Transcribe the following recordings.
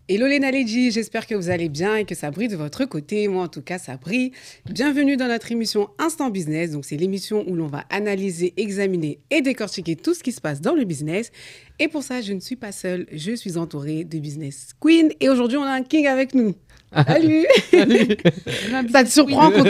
Hello les Naledji, j'espère que vous allez bien et que ça brille de votre côté. Moi, en tout cas, ça brille. Bienvenue dans notre émission Instant Business. Donc, c'est l'émission où l'on va analyser, examiner et décortiquer tout ce qui se passe dans le business. Et pour ça, je ne suis pas seule. Je suis entourée de business queen. Et aujourd'hui, on a un king avec nous. Salut. Salut. Ça te surprend quand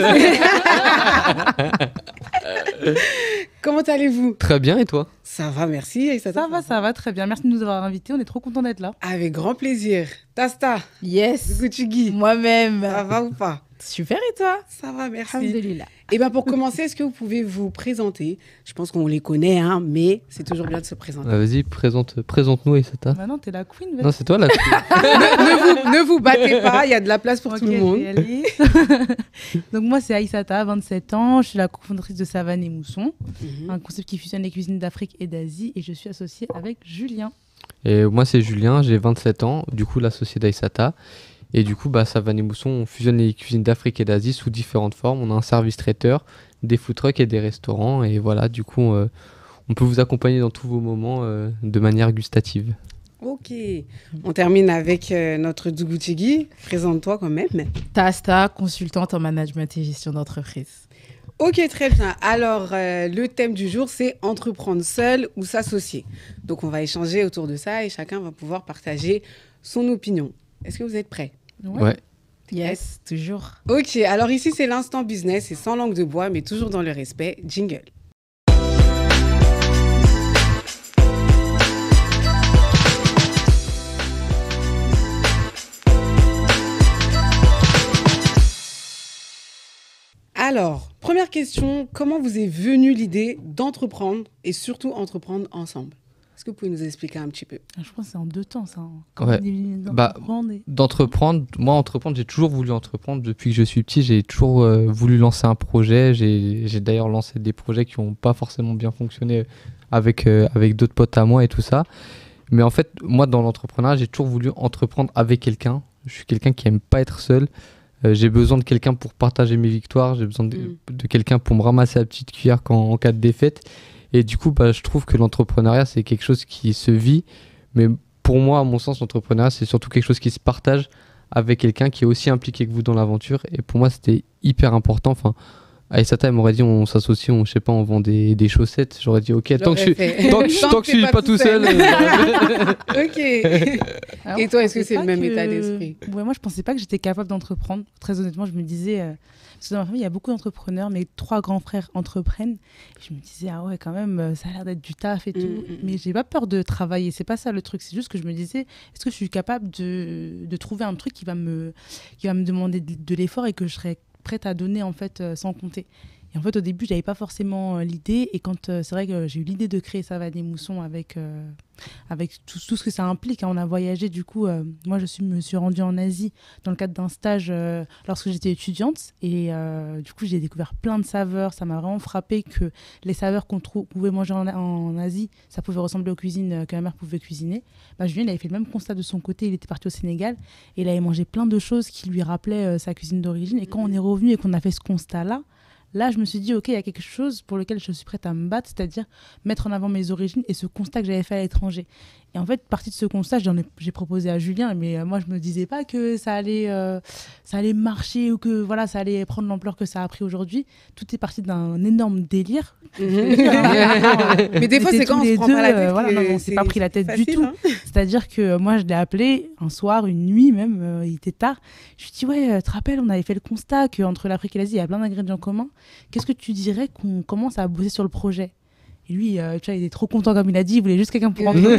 Comment allez-vous? Très bien, et toi? Ça va, merci. Et Ça va très bien. Merci de nous avoir invités. On est trop contents d'être là. Avec grand plaisir. Tasta, Yes. Gucci, Moi-même. ça va ou pas? Super, et toi? Ça va, merci. Alhamdulillah. Et bien pour commencer, est-ce que vous pouvez vous présenter? Je pense qu'on les connaît, hein, mais c'est toujours bien de se présenter. Vas-y, présente-nous, Aïssata. Maintenant, t'es la queen. Non, c'est toi la Ne vous battez pas, il y a de la place pour Ok, tout le je monde. vais y aller. Donc moi, c'est Aïssata, 27 ans. Je suis la cofondatrice de Savane et Mousson, un concept qui fusionne les cuisines d'Afrique et d'Asie. Et je suis associée avec Julien. Et moi, c'est Julien, j'ai 27 ans, du coup, l'associé d'Aïssata. Et du coup, Savane et Mousson, on fusionne les cuisines d'Afrique et d'Asie sous différentes formes. On a un service traiteur, des food trucks et des restaurants. Et voilà, du coup, on peut vous accompagner dans tous vos moments de manière gustative. Ok, on termine avec notre Dougoutigui. Présente-toi quand même. Tasta, consultante en management et gestion d'entreprise. Ok, très bien. Alors, le thème du jour, c'est entreprendre seul ou s'associer. Donc, on va échanger autour de ça et chacun va pouvoir partager son opinion. Est-ce que vous êtes prêts? Ouais. Yes, toujours. Ok, alors ici, c'est l'instant business, c'est sans langue de bois, mais toujours dans le respect. Jingle. Alors, première question, comment vous est venue l'idée d'entreprendre et surtout entreprendre ensemble? Est-ce que vous pouvez nous expliquer un petit peu? Je pense que c'est en 2 temps, ça. Ouais. D'entreprendre, j'ai toujours voulu entreprendre. Depuis que je suis petit, j'ai toujours voulu lancer un projet. J'ai d'ailleurs lancé des projets qui n'ont pas forcément bien fonctionné avec d'autres potes à moi et tout ça. Mais en fait, moi, dans l'entrepreneuriat, j'ai toujours voulu entreprendre avec quelqu'un. Je suis quelqu'un qui n'aime pas être seul. J'ai besoin de quelqu'un pour partager mes victoires. J'ai besoin de quelqu'un pour me ramasser la petite cuillère en cas de défaite. Et du coup, je trouve que l'entrepreneuriat, c'est quelque chose qui se vit. Mais pour moi, à mon sens, l'entrepreneuriat, c'est surtout quelque chose qui se partage avec quelqu'un qui est aussi impliqué que vous dans l'aventure. Et pour moi, c'était hyper important. Enfin, Aïssata, elle m'aurait dit, on s'associe, je sais pas, on vend des chaussettes. J'aurais dit, ok, tant que je suis pas tout seul. Ok. Et toi, est-ce que c'est le même état d'esprit? Ouais, moi, je pensais pas que j'étais capable d'entreprendre. Très honnêtement, je me disais... Parce que dans ma famille, il y a beaucoup d'entrepreneurs. Mes 3 grands frères entreprennent. Je me disais, ah ouais, quand même, ça a l'air d'être du taf et tout. Mais j'ai pas peur de travailler. C'est pas ça le truc. C'est juste que je me disais, est-ce que je suis capable de trouver un truc qui va me demander de l'effort et que je serais prête à donner, en fait, sans compter. Et en fait, au début, j'avais pas forcément l'idée. Et quand c'est vrai que j'ai eu l'idée de créer Savane et Mousson avec tout ce que ça implique. Hein. On a voyagé, du coup, moi, me suis rendue en Asie dans le cadre d'un stage lorsque j'étais étudiante. Et du coup, j'ai découvert plein de saveurs. Ça m'a vraiment frappé que les saveurs qu'on pouvait manger en Asie, ça pouvait ressembler aux cuisines que ma mère pouvait cuisiner. Julien, il avait fait le même constat de son côté. Il était parti au Sénégal et il avait mangé plein de choses qui lui rappelaient sa cuisine d'origine. Et quand on est revenu et qu'on a fait ce constat-là, je me suis dit, OK, il y a quelque chose pour lequel je suis prête à me battre, c'est-à-dire mettre en avant mes origines et ce constat que j'avais fait à l'étranger. Et en fait, partie de ce constat, j'ai proposé à Julien, mais moi, je ne me disais pas que ça allait marcher ou que voilà, ça allait prendre l'ampleur que ça a pris aujourd'hui. Tout est parti d'un énorme délire. Mais des fois, c'est quand on se prend pas la tête. Non, on ne s'est pas pris la tête facile, du tout. Hein. C'est-à-dire que moi, je l'ai appelé un soir, une nuit même, il était tard. Je lui ai dit, ouais, te rappelles, on avait fait le constat qu'entre l'Afrique et l'Asie, il y a plein d'ingrédients communs. Qu'est-ce que tu dirais qu'on commence à bosser sur le projet? Et lui, tu vois, il est trop content, comme il a dit, il voulait juste quelqu'un pour entreprendre.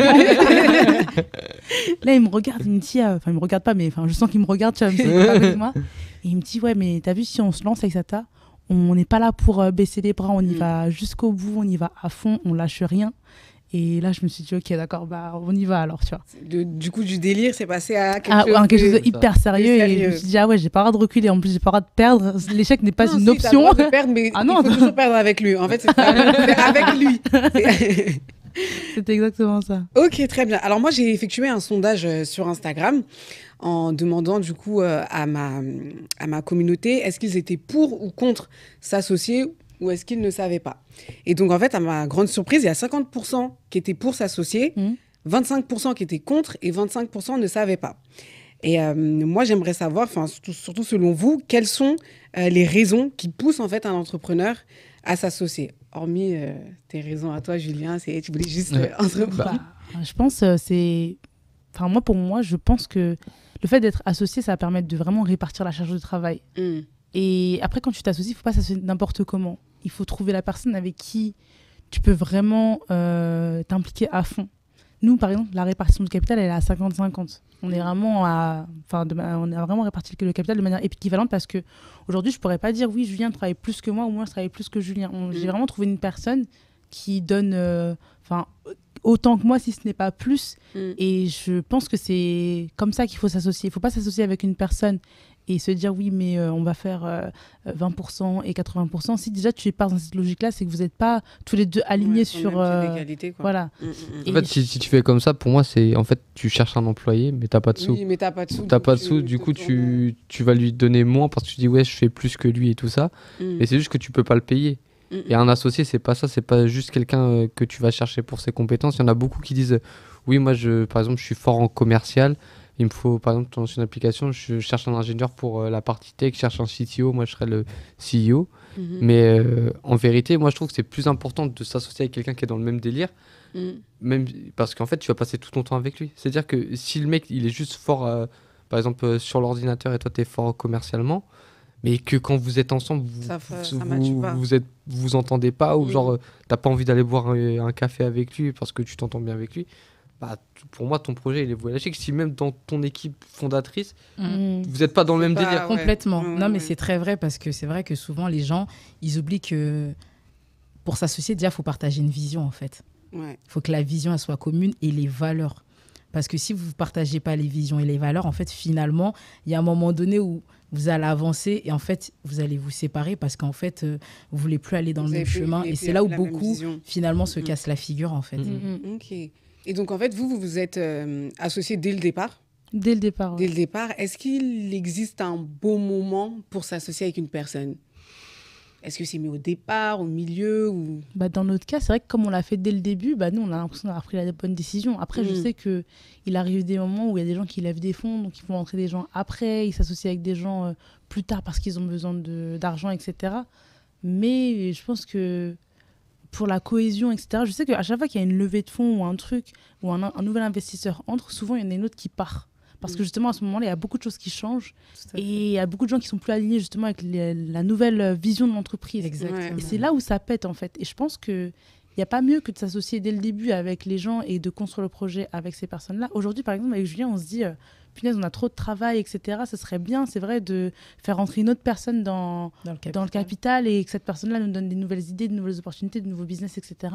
Là, il me regarde, il me dit, enfin, il me regarde pas, mais je sens qu'il me regarde, tu vois, mais c'est pas avec moi. Et il me dit, ouais, mais t'as vu, si on se lance avec Sata, on n'est pas là pour baisser les bras, on y va jusqu'au bout, on y va à fond, on lâche rien. Et là, je me suis dit, ok, d'accord, on y va alors, tu vois. Du coup, du délire, c'est passé à quelque chose de hyper sérieux. Et je me suis dit, ah ouais, j'ai pas le droit de reculer. En plus, j'ai pas le droit de perdre. L'échec n'est pas une option. T'as le droit de perdre, mais il faut toujours perdre avec lui. En fait, c'est avec lui. C'était exactement ça. Ok, très bien. Alors moi, j'ai effectué un sondage sur Instagram en demandant du coup à ma communauté, est-ce qu'ils étaient pour ou contre s'associer ou est-ce qu'ils ne savaient pas. Et donc, en fait, à ma grande surprise, il y a 50% qui étaient pour s'associer, 25% qui étaient contre et 25% ne savaient pas. Et moi, j'aimerais savoir, surtout selon vous, quelles sont les raisons qui poussent en fait un entrepreneur à s'associer. Hormis tes raisons à toi, Julien, tu voulais juste entreprendre. Je pense c'est... Enfin, pour moi, je pense que le fait d'être associé, ça va permettre de vraiment répartir la charge de travail. Et après, quand tu t'associes, il ne faut pas s'associer n'importe comment. Il faut trouver la personne avec qui tu peux vraiment t'impliquer à fond. Nous, par exemple, la répartition du capital, elle est à 50-50. On est vraiment on a vraiment réparti le capital de manière équivalente parce qu'aujourd'hui, je ne pourrais pas dire oui, Julien travaille plus que moi ou moi, je travaille plus que Julien. J'ai vraiment trouvé une personne qui donne autant que moi, si ce n'est pas plus. Et je pense que c'est comme ça qu'il faut s'associer. Il ne faut pas s'associer avec une personne et se dire oui, mais on va faire 20% et 80%. Si déjà tu pars dans cette logique-là, c'est que vous n'êtes pas tous les deux alignés sur... d'égalité, quoi. Voilà. En fait, si tu fais comme ça, pour moi, c'est en fait, tu cherches un employé, mais tu n'as pas de sous. Oui, mais tu n'as pas de sous. T'as pas de sous, du coup, tu vas lui donner moins parce que tu dis, ouais, je fais plus que lui et tout ça. Mais c'est juste que tu peux pas le payer. Et un associé, c'est pas ça, c'est pas juste quelqu'un que tu vas chercher pour ses compétences. Il y en a beaucoup qui disent, oui, moi, par exemple, je suis fort en commercial. Il me faut, par exemple, dans une application, je cherche un ingénieur pour la partie tech, je cherche un CTO, moi, je serais le CEO. Mais en vérité, moi, je trouve que c'est plus important de s'associer avec quelqu'un qui est dans le même délire, même parce qu'en fait, tu vas passer tout ton temps avec lui. C'est-à-dire que si le mec, il est juste fort, par exemple, sur l'ordinateur et toi, tu es fort commercialement, mais que quand vous êtes ensemble, vous vous entendez pas, ou genre, t'as pas envie d'aller boire un café avec lui parce que tu t'entends bien avec lui, bah, pour moi, ton projet, il est voué à l'échec. Si même dans ton équipe fondatrice, vous n'êtes pas dans le même délire. Complètement. Non, mais c'est très vrai parce que c'est vrai que souvent, les gens, ils oublient que pour s'associer, déjà, il faut partager une vision, en fait. Il faut que la vision, elle soit commune et les valeurs. Parce que si vous ne partagez pas les visions et les valeurs, en fait, finalement, il y a un moment donné où vous allez avancer et en fait, vous allez vous séparer parce qu'en fait, vous ne voulez plus aller dans le même chemin. Et c'est là où beaucoup, finalement, se cassent la figure, en fait. Ok. Et donc, en fait, vous vous êtes associés dès le départ ? Dès le départ. Ouais. Dès le départ. Est-ce qu'il existe un bon moment pour s'associer avec une personne ? Est-ce que c'est mis au départ, au milieu ou... Dans notre cas, c'est vrai que comme on l'a fait dès le début, nous, on a l'impression d'avoir pris la bonne décision. Après, je sais qu'il arrive des moments où il y a des gens qui lèvent des fonds, donc ils font rentrer des gens après, ils s'associent avec des gens plus tard parce qu'ils ont besoin d'argent, etc. Mais je pense que pour la cohésion, etc., je sais qu'à chaque fois qu'il y a une levée de fonds ou un truc, ou un nouvel investisseur entre, souvent, il y en a une autre qui part. Parce que justement, à ce moment-là, il y a beaucoup de choses qui changent. Et il y a beaucoup de gens qui sont plus alignés justement avec la nouvelle vision de l'entreprise. Exactement. Et c'est là où ça pète, en fait. Et je pense qu'il n'y a pas mieux que de s'associer dès le début avec les gens et de construire le projet avec ces personnes-là. Aujourd'hui, par exemple, avec Julien, on se dit, punaise, on a trop de travail, etc. Ce serait bien, c'est vrai, de faire rentrer une autre personne dans le capital et que cette personne-là nous donne des nouvelles idées, de nouvelles opportunités, de nouveaux business, etc.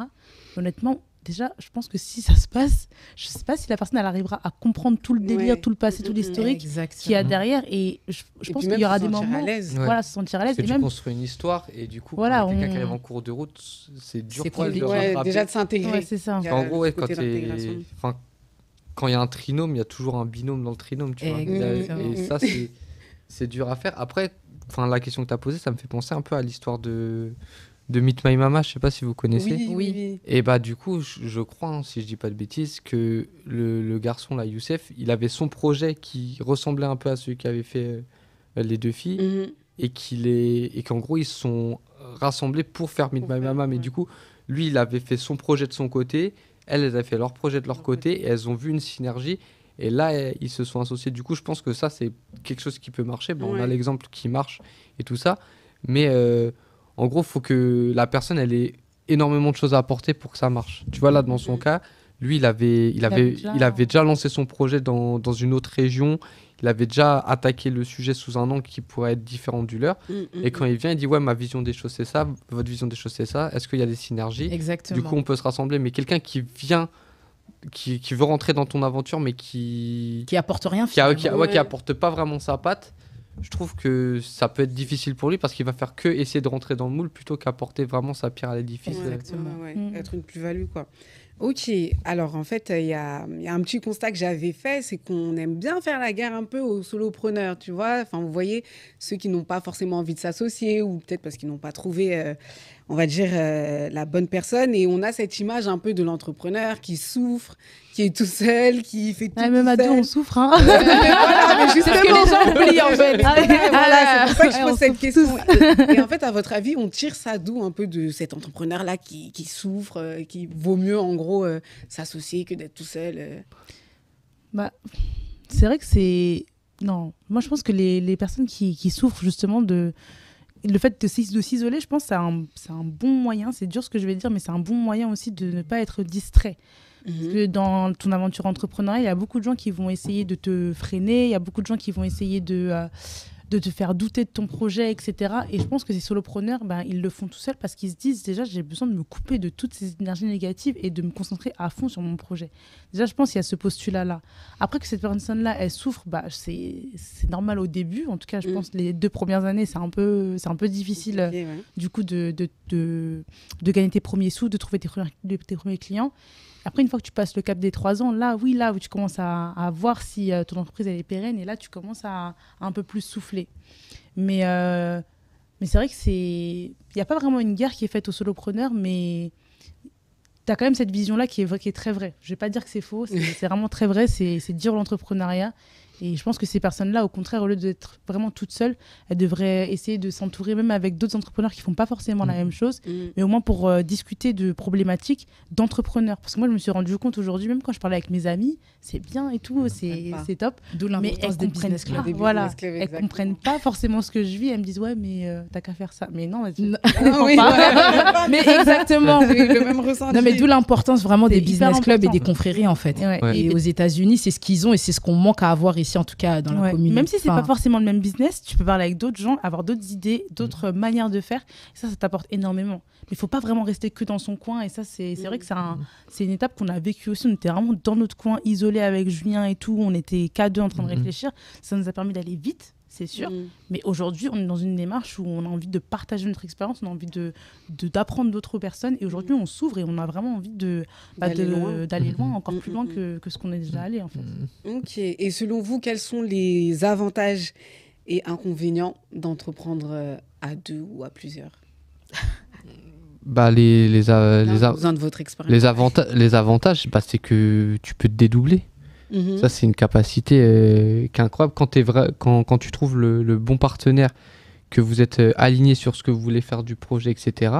Honnêtement, déjà, je pense que si ça se passe, je ne sais pas si la personne elle arrivera à comprendre tout le délire, tout le passé, tout l'historique qu'il y a derrière. Et je pense qu'il y aura des moments. Voilà, se sentir à l'aise. Parce que tu construis une histoire et du coup, quand quelqu'un qui arrive en cours de route, c'est dur pour elle de rattraper. Déjà de s'intégrer. Ouais, c'est ça. En gros, quand il y a un trinôme, il y a toujours un binôme dans le trinôme. Tu vois. Et ça, c'est dur à faire. Après, la question que tu as posée, ça me fait penser un peu à l'histoire de Meet My Mama, je sais pas si vous connaissez. Oui. Et du coup, je crois, si je dis pas de bêtises, que le garçon là, Youssef, il avait son projet qui ressemblait un peu à celui qu'avaient fait les deux filles, et qu'en gros ils se sont rassemblés pour faire Meet My Mama. Mais du coup, lui, il avait fait son projet de son côté, elles avaient fait leur projet de leur côté, et elles ont vu une synergie. Et là, ils se sont associés. Du coup, je pense que ça, c'est quelque chose qui peut marcher. On a l'exemple qui marche et tout ça, mais en gros, il faut que la personne elle ait énormément de choses à apporter pour que ça marche. Tu vois, là, dans son cas, lui, il avait déjà lancé son projet dans une autre région. Il avait déjà attaqué le sujet sous un angle qui pourrait être différent du leur. Et quand il vient, il dit « Ouais, ma vision des choses, c'est ça. Votre vision des choses, c'est ça. Est-ce qu'il y a des synergies ?» Exactement. Du coup, on peut se rassembler. Mais quelqu'un qui vient, qui veut rentrer dans ton aventure, mais qui apporte rien, qui apporte pas vraiment sa patte, je trouve que ça peut être difficile pour lui parce qu'il va faire que essayer de rentrer dans le moule plutôt qu'apporter vraiment sa pierre à l'édifice. Exactement. Être une plus-value, quoi. Ok, alors en fait, il y a un petit constat que j'avais fait, c'est qu'on aime bien faire la guerre un peu aux solopreneurs, tu vois. Enfin, vous voyez, ceux qui n'ont pas forcément envie de s'associer ou peut-être parce qu'ils n'ont pas trouvé, on va dire, la bonne personne. Et on a cette image un peu de l'entrepreneur qui souffre, qui est tout seul, qui fait tout seul. Même à deux, on souffre. Hein. Voilà, mais justement, les gens oublient, en fait. Voilà, c'est pour ça que je pose cette question. Et en fait, à votre avis, on tire ça d'où un peu de cet entrepreneur-là qui souffre, qui vaut mieux, en gros, s'associer que d'être tout seul Bah, c'est vrai que c'est... Non, moi je pense que les personnes qui souffrent justement de... Le fait de s'isoler, je pense que c'est un bon moyen, c'est dur ce que je vais dire, mais c'est un bon moyen aussi de ne pas être distrait. Parce que dans ton aventure entrepreneuriale, il y a beaucoup de gens qui vont essayer de te freiner, il y a beaucoup de gens qui vont essayer de te faire douter de ton projet, etc. Et je pense que ces solopreneurs, ils le font tout seuls parce qu'ils se disent déjà, j'ai besoin de me couper de toutes ces énergies négatives et de me concentrer à fond sur mon projet. Déjà, je pense qu'il y a ce postulat-là. Après que cette personne-là, elle souffre, c'est normal au début. En tout cas, je pense que les 2 premières années, c'est un peu difficile du coup de gagner tes premiers sous, de trouver tes premiers clients. Après, une fois que tu passes le cap des 3 ans, là où tu commences à voir si ton entreprise elle est pérenne, et là, tu commences à un peu plus souffler. Mais c'est vrai il n'y a pas vraiment une guerre qui est faite aux solopreneurs, mais tu as quand même cette vision-là qui est très vraie. Je ne vais pas dire que c'est faux, c'est vraiment très vrai, c'est dur l'entrepreneuriat. Et je pense que ces personnes-là, au contraire, au lieu d'être vraiment toutes seules, elles devraient essayer de s'entourer même avec d'autres entrepreneurs qui ne font pas forcément la même chose, mais au moins pour discuter de problématiques d'entrepreneurs. Parce que moi, je me suis rendu compte aujourd'hui, même quand je parlais avec mes amis, c'est bien et tout, c'est top. D'où l'importance des business clubs. Voilà, elles ne comprennent pas forcément ce que je vis. Elles me disent, ouais, mais t'as qu'à faire ça. Mais non, elles mais exactement. Le même ressenti. Non, mais d'où l'importance vraiment des business clubs et des confréries, en fait. Et aux États-Unis, c'est ce qu'ils ont et c'est ce qu'on manque à avoir ici, en tout cas dans la communauté. Même si c'est pas forcément le même business, tu peux parler avec d'autres gens, avoir d'autres idées, d'autres manières de faire. Et ça t'apporte énormément. Mais il faut pas vraiment rester que dans son coin. Et ça, c'est vrai que c'est une étape qu'on a vécue aussi. On était vraiment dans notre coin, isolés avec Julien et tout. On était qu'à 2 en train de réfléchir. Ça nous a permis d'aller vite, c'est sûr. Mais aujourd'hui, on est dans une démarche où on a envie de partager notre expérience, on a envie d'apprendre d'autres personnes. Et aujourd'hui, on s'ouvre et on a vraiment envie d'aller loin, encore plus loin que ce qu'on est déjà allé, en fait. Ok. Et selon vous, quels sont les avantages et inconvénients d'entreprendre à 2 ou à plusieurs? Besoin de votre expérience. Les avantages, c'est que tu peux te dédoubler. Ça, c'est une capacité qui est incroyable. Quand tu trouves le bon partenaire, que vous êtes aligné sur ce que vous voulez faire du projet, etc.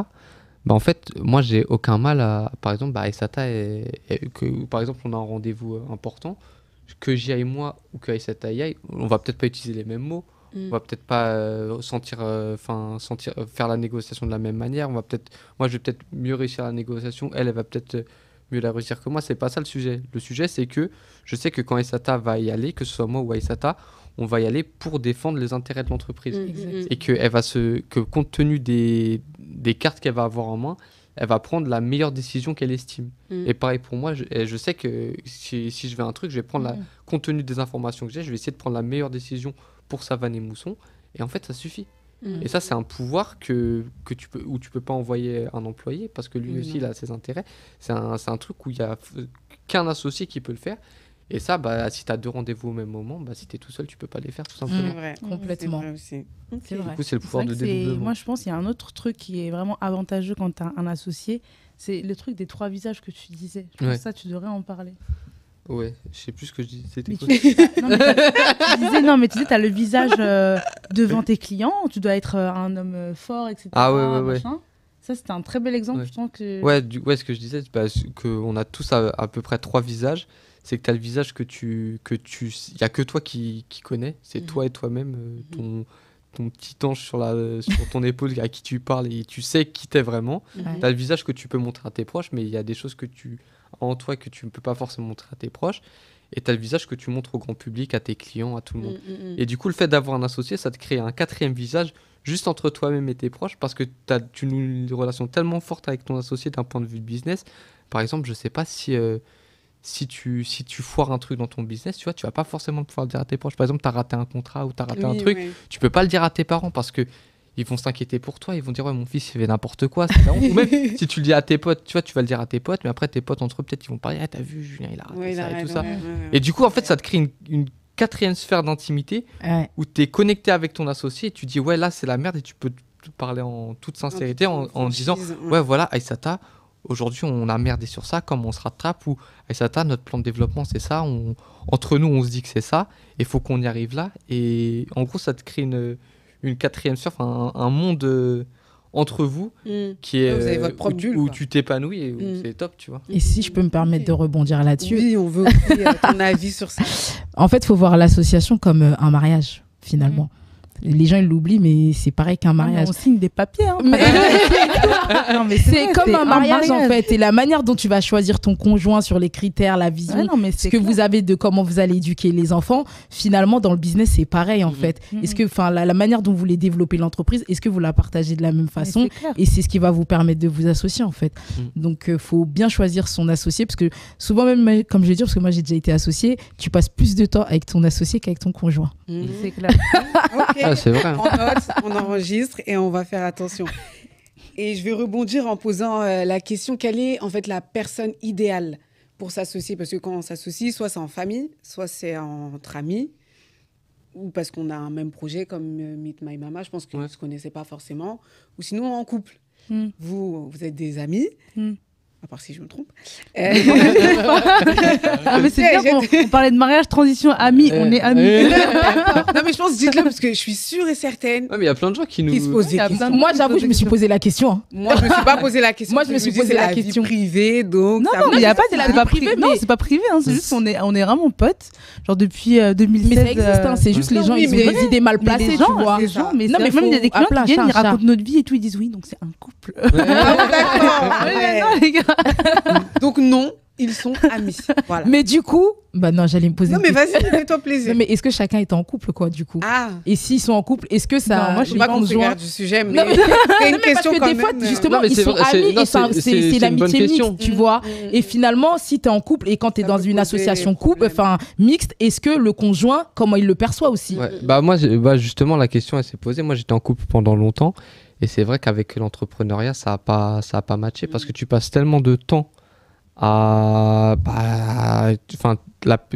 En fait, moi, j'ai aucun mal à, par exemple, Aïssata, que par exemple, on a un rendez-vous important, que j'y aille moi ou que Aïssata y aille, on va peut-être pas utiliser les mêmes mots. On va peut-être pas faire la négociation de la même manière. Moi, je vais peut-être mieux réussir la négociation. Elle va peut-être mieux la réussir que moi. C'est pas ça le sujet. Le sujet, c'est que je sais que quand Aïssata va y aller, que ce soit moi ou Aïssata, on va y aller pour défendre les intérêts de l'entreprise. Et que compte tenu des cartes qu'elle va avoir en main, elle va prendre la meilleure décision qu'elle estime. Et pareil pour moi, je sais que si je veux un truc, je vais prendre compte tenu des informations que j'ai, je vais essayer de prendre la meilleure décision pour Savane et Mousson, et en fait ça suffit. Et ça, c'est un pouvoir où tu peux pas envoyer un employé, parce que lui aussi il a ses intérêts. C'est un truc où il y a qu'un associé qui peut le faire. Et ça, si tu as 2 rendez-vous au même moment, si tu es tout seul, tu peux pas les faire, tout simplement. C'est vrai, complètement. C'est vrai. Du coup, c'est le pouvoir de dédoublement. Moi, je pense qu'il y a un autre truc qui est vraiment avantageux quand tu as un associé, c'est le truc des 3 visages que tu disais. Je pense que ça, tu devrais en parler. Ouais, je sais plus ce que je dis. C'était quoi? Mais tu disais, tu as le visage devant tes clients, tu dois être un homme fort, etc. Ah ouais. Ça, c'était un très bel exemple. Je pense que... Ce que je disais, c'est qu'on a tous à peu près 3 visages. C'est que tu as le visage il y a que toi qui connais. C'est toi et toi-même, ton petit ange sur ton épaule à qui tu parles et tu sais qui t'es vraiment. Tu as le visage que tu peux montrer à tes proches, mais il y a des choses que tu en toi que tu ne peux pas forcément montrer à tes proches, et tu as le visage que tu montres au grand public, à tes clients, à tout le monde. Et du coup, le fait d'avoir un associé, ça te crée un 4e visage juste entre toi-même et tes proches, parce que tu noues une relation tellement forte avec ton associé d'un point de vue de business. Par exemple, je sais pas si tu foires un truc dans ton business, tu vois, tu vas pas forcément pouvoir le dire à tes proches. Par exemple, tu as raté un contrat ou tu as raté un truc, tu peux pas le dire à tes parents parce que ils vont s'inquiéter pour toi, ils vont dire ouais, mon fils il fait n'importe quoi, c'est pas honte. Ou même si tu le dis à tes potes, tu vois, tu vas le dire à tes potes, mais après tes potes entre eux peut-être ils vont parler, t'as vu Julien il a raté ça et tout ça. Et du coup en fait ça te crée une 4e sphère d'intimité où tu es connecté avec ton associé et tu dis ouais là c'est la merde, et tu peux parler en toute sincérité en disant ouais voilà Aïssata, aujourd'hui on a merdé sur ça, comment on se rattrape, ou Aïssata, notre plan de développement c'est ça, entre nous on se dit que c'est ça, et il faut qu'on y arrive là. Et en gros ça te crée une quatrième sphère, un monde entre vous qui est vous avez votre propre bulle, où tu t'épanouis et où c'est top, tu vois. Et si je peux me permettre de rebondir là-dessus. Oui, on veut aussi ton avis sur ça. En fait, il faut voir l'association comme un mariage, finalement. Les gens ils l'oublient, mais c'est pareil qu'un mariage. On signe des papiers. Hein, non, mais c'est comme un mariage en fait. Et la manière dont tu vas choisir ton conjoint sur les critères, la vision, ce que vous avez de comment vous allez éduquer les enfants, finalement dans le business c'est pareil en fait. Est-ce que la manière dont vous voulez développer l'entreprise, est-ce que vous la partagez de la même façon? Et c'est ce qui va vous permettre de vous associer en fait. Donc faut bien choisir son associé, parce que souvent même, comme je vais dire, parce que moi j'ai déjà été associée, tu passes plus de temps avec ton associé qu'avec ton conjoint. C'est clair. Ok. C'est vrai. On note, on enregistre et on va faire attention. Et je vais rebondir en posant la question, quelle est en fait la personne idéale pour s'associer? Parce que quand on s'associe, soit c'est en famille, soit c'est entre amis, ou parce qu'on a un même projet comme Meet My Mama, je pense que vous ne se connaissez pas forcément, ou sinon en couple. Vous êtes des amis, à part si je me trompe. Mais c'est bien qu'on parlait de mariage, transition, amis, on est amis. Non, mais je pense, dites-le, parce que je suis sûre et certaine. Ouais, mais il y a plein de gens qui nous. Se posent des questions. Moi, j'avoue, je me suis posé la question. Hein. Moi, je me suis pas posé la question. Moi, je me suis posé la question. Vie privée, donc. Non, il n'y a pas de la vie privée. Non, c'est pas privé. Hein, c'est juste on est vraiment potes. Genre depuis 2016. Mais ça existe. Hein, c'est juste les gens, ils ont des idées mal placées, tu vois. Mais même il y a des clients qui viennent, ils racontent notre vie et tout, ils disent oui, donc c'est un couple. D'accord. Donc non, ils sont amis. Voilà. Mais du coup, bah non, j'allais me poser. Non, mais vas-y, fais-toi plaisir. Non, mais est-ce que chacun est en couple, quoi, du coup? Ah. Et s'ils sont en couple, est-ce que ça. Non, moi, je suis pas conjoint du sujet, mais c'est une question parce que des fois, justement, ils sont amis et c'est l'amitié mixte, tu vois. Et finalement, si t'es en couple et quand t'es dans une association couple, enfin mixte, est-ce que le conjoint, comment il le perçoit aussi? Bah moi, justement, la question elle s'est posée. Moi, j'étais en couple pendant longtemps. Et c'est vrai qu'avec l'entrepreneuriat, ça a pas matché parce que tu passes tellement de temps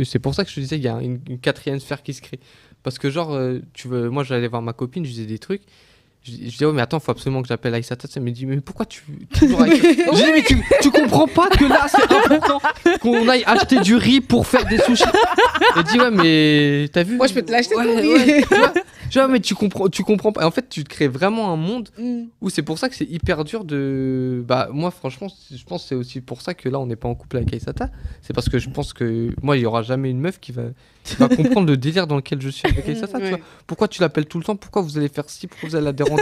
c'est pour ça que je te disais qu'il y a une quatrième sphère qui se crée. Parce que genre, moi j'allais voir ma copine, je disais des trucs. Je disais, mais attends, il faut absolument que j'appelle Aïssata. Elle me dit, mais pourquoi toujours avec... Je dis, mais tu comprends pas que là, c'est important qu'on aille acheter du riz pour faire des sushis. Elle dit, ouais, mais t'as vu? Moi, je peux te l'acheter, ton riz. Genre, mais tu comprends pas. En fait, tu te crées vraiment un monde où c'est pour ça que c'est hyper dur de... Bah, moi, franchement, je pense que c'est aussi pour ça que là, on n'est pas en couple avec Aïssata. C'est parce que je pense que moi, il n'y aura jamais une meuf qui va comprendre le délire dans lequel je suis avec Aïssata. Tu vois. Pourquoi tu l'appelles tout le temps? Pourquoi vous allez faire ci? Pourquoi vous allez la déranger?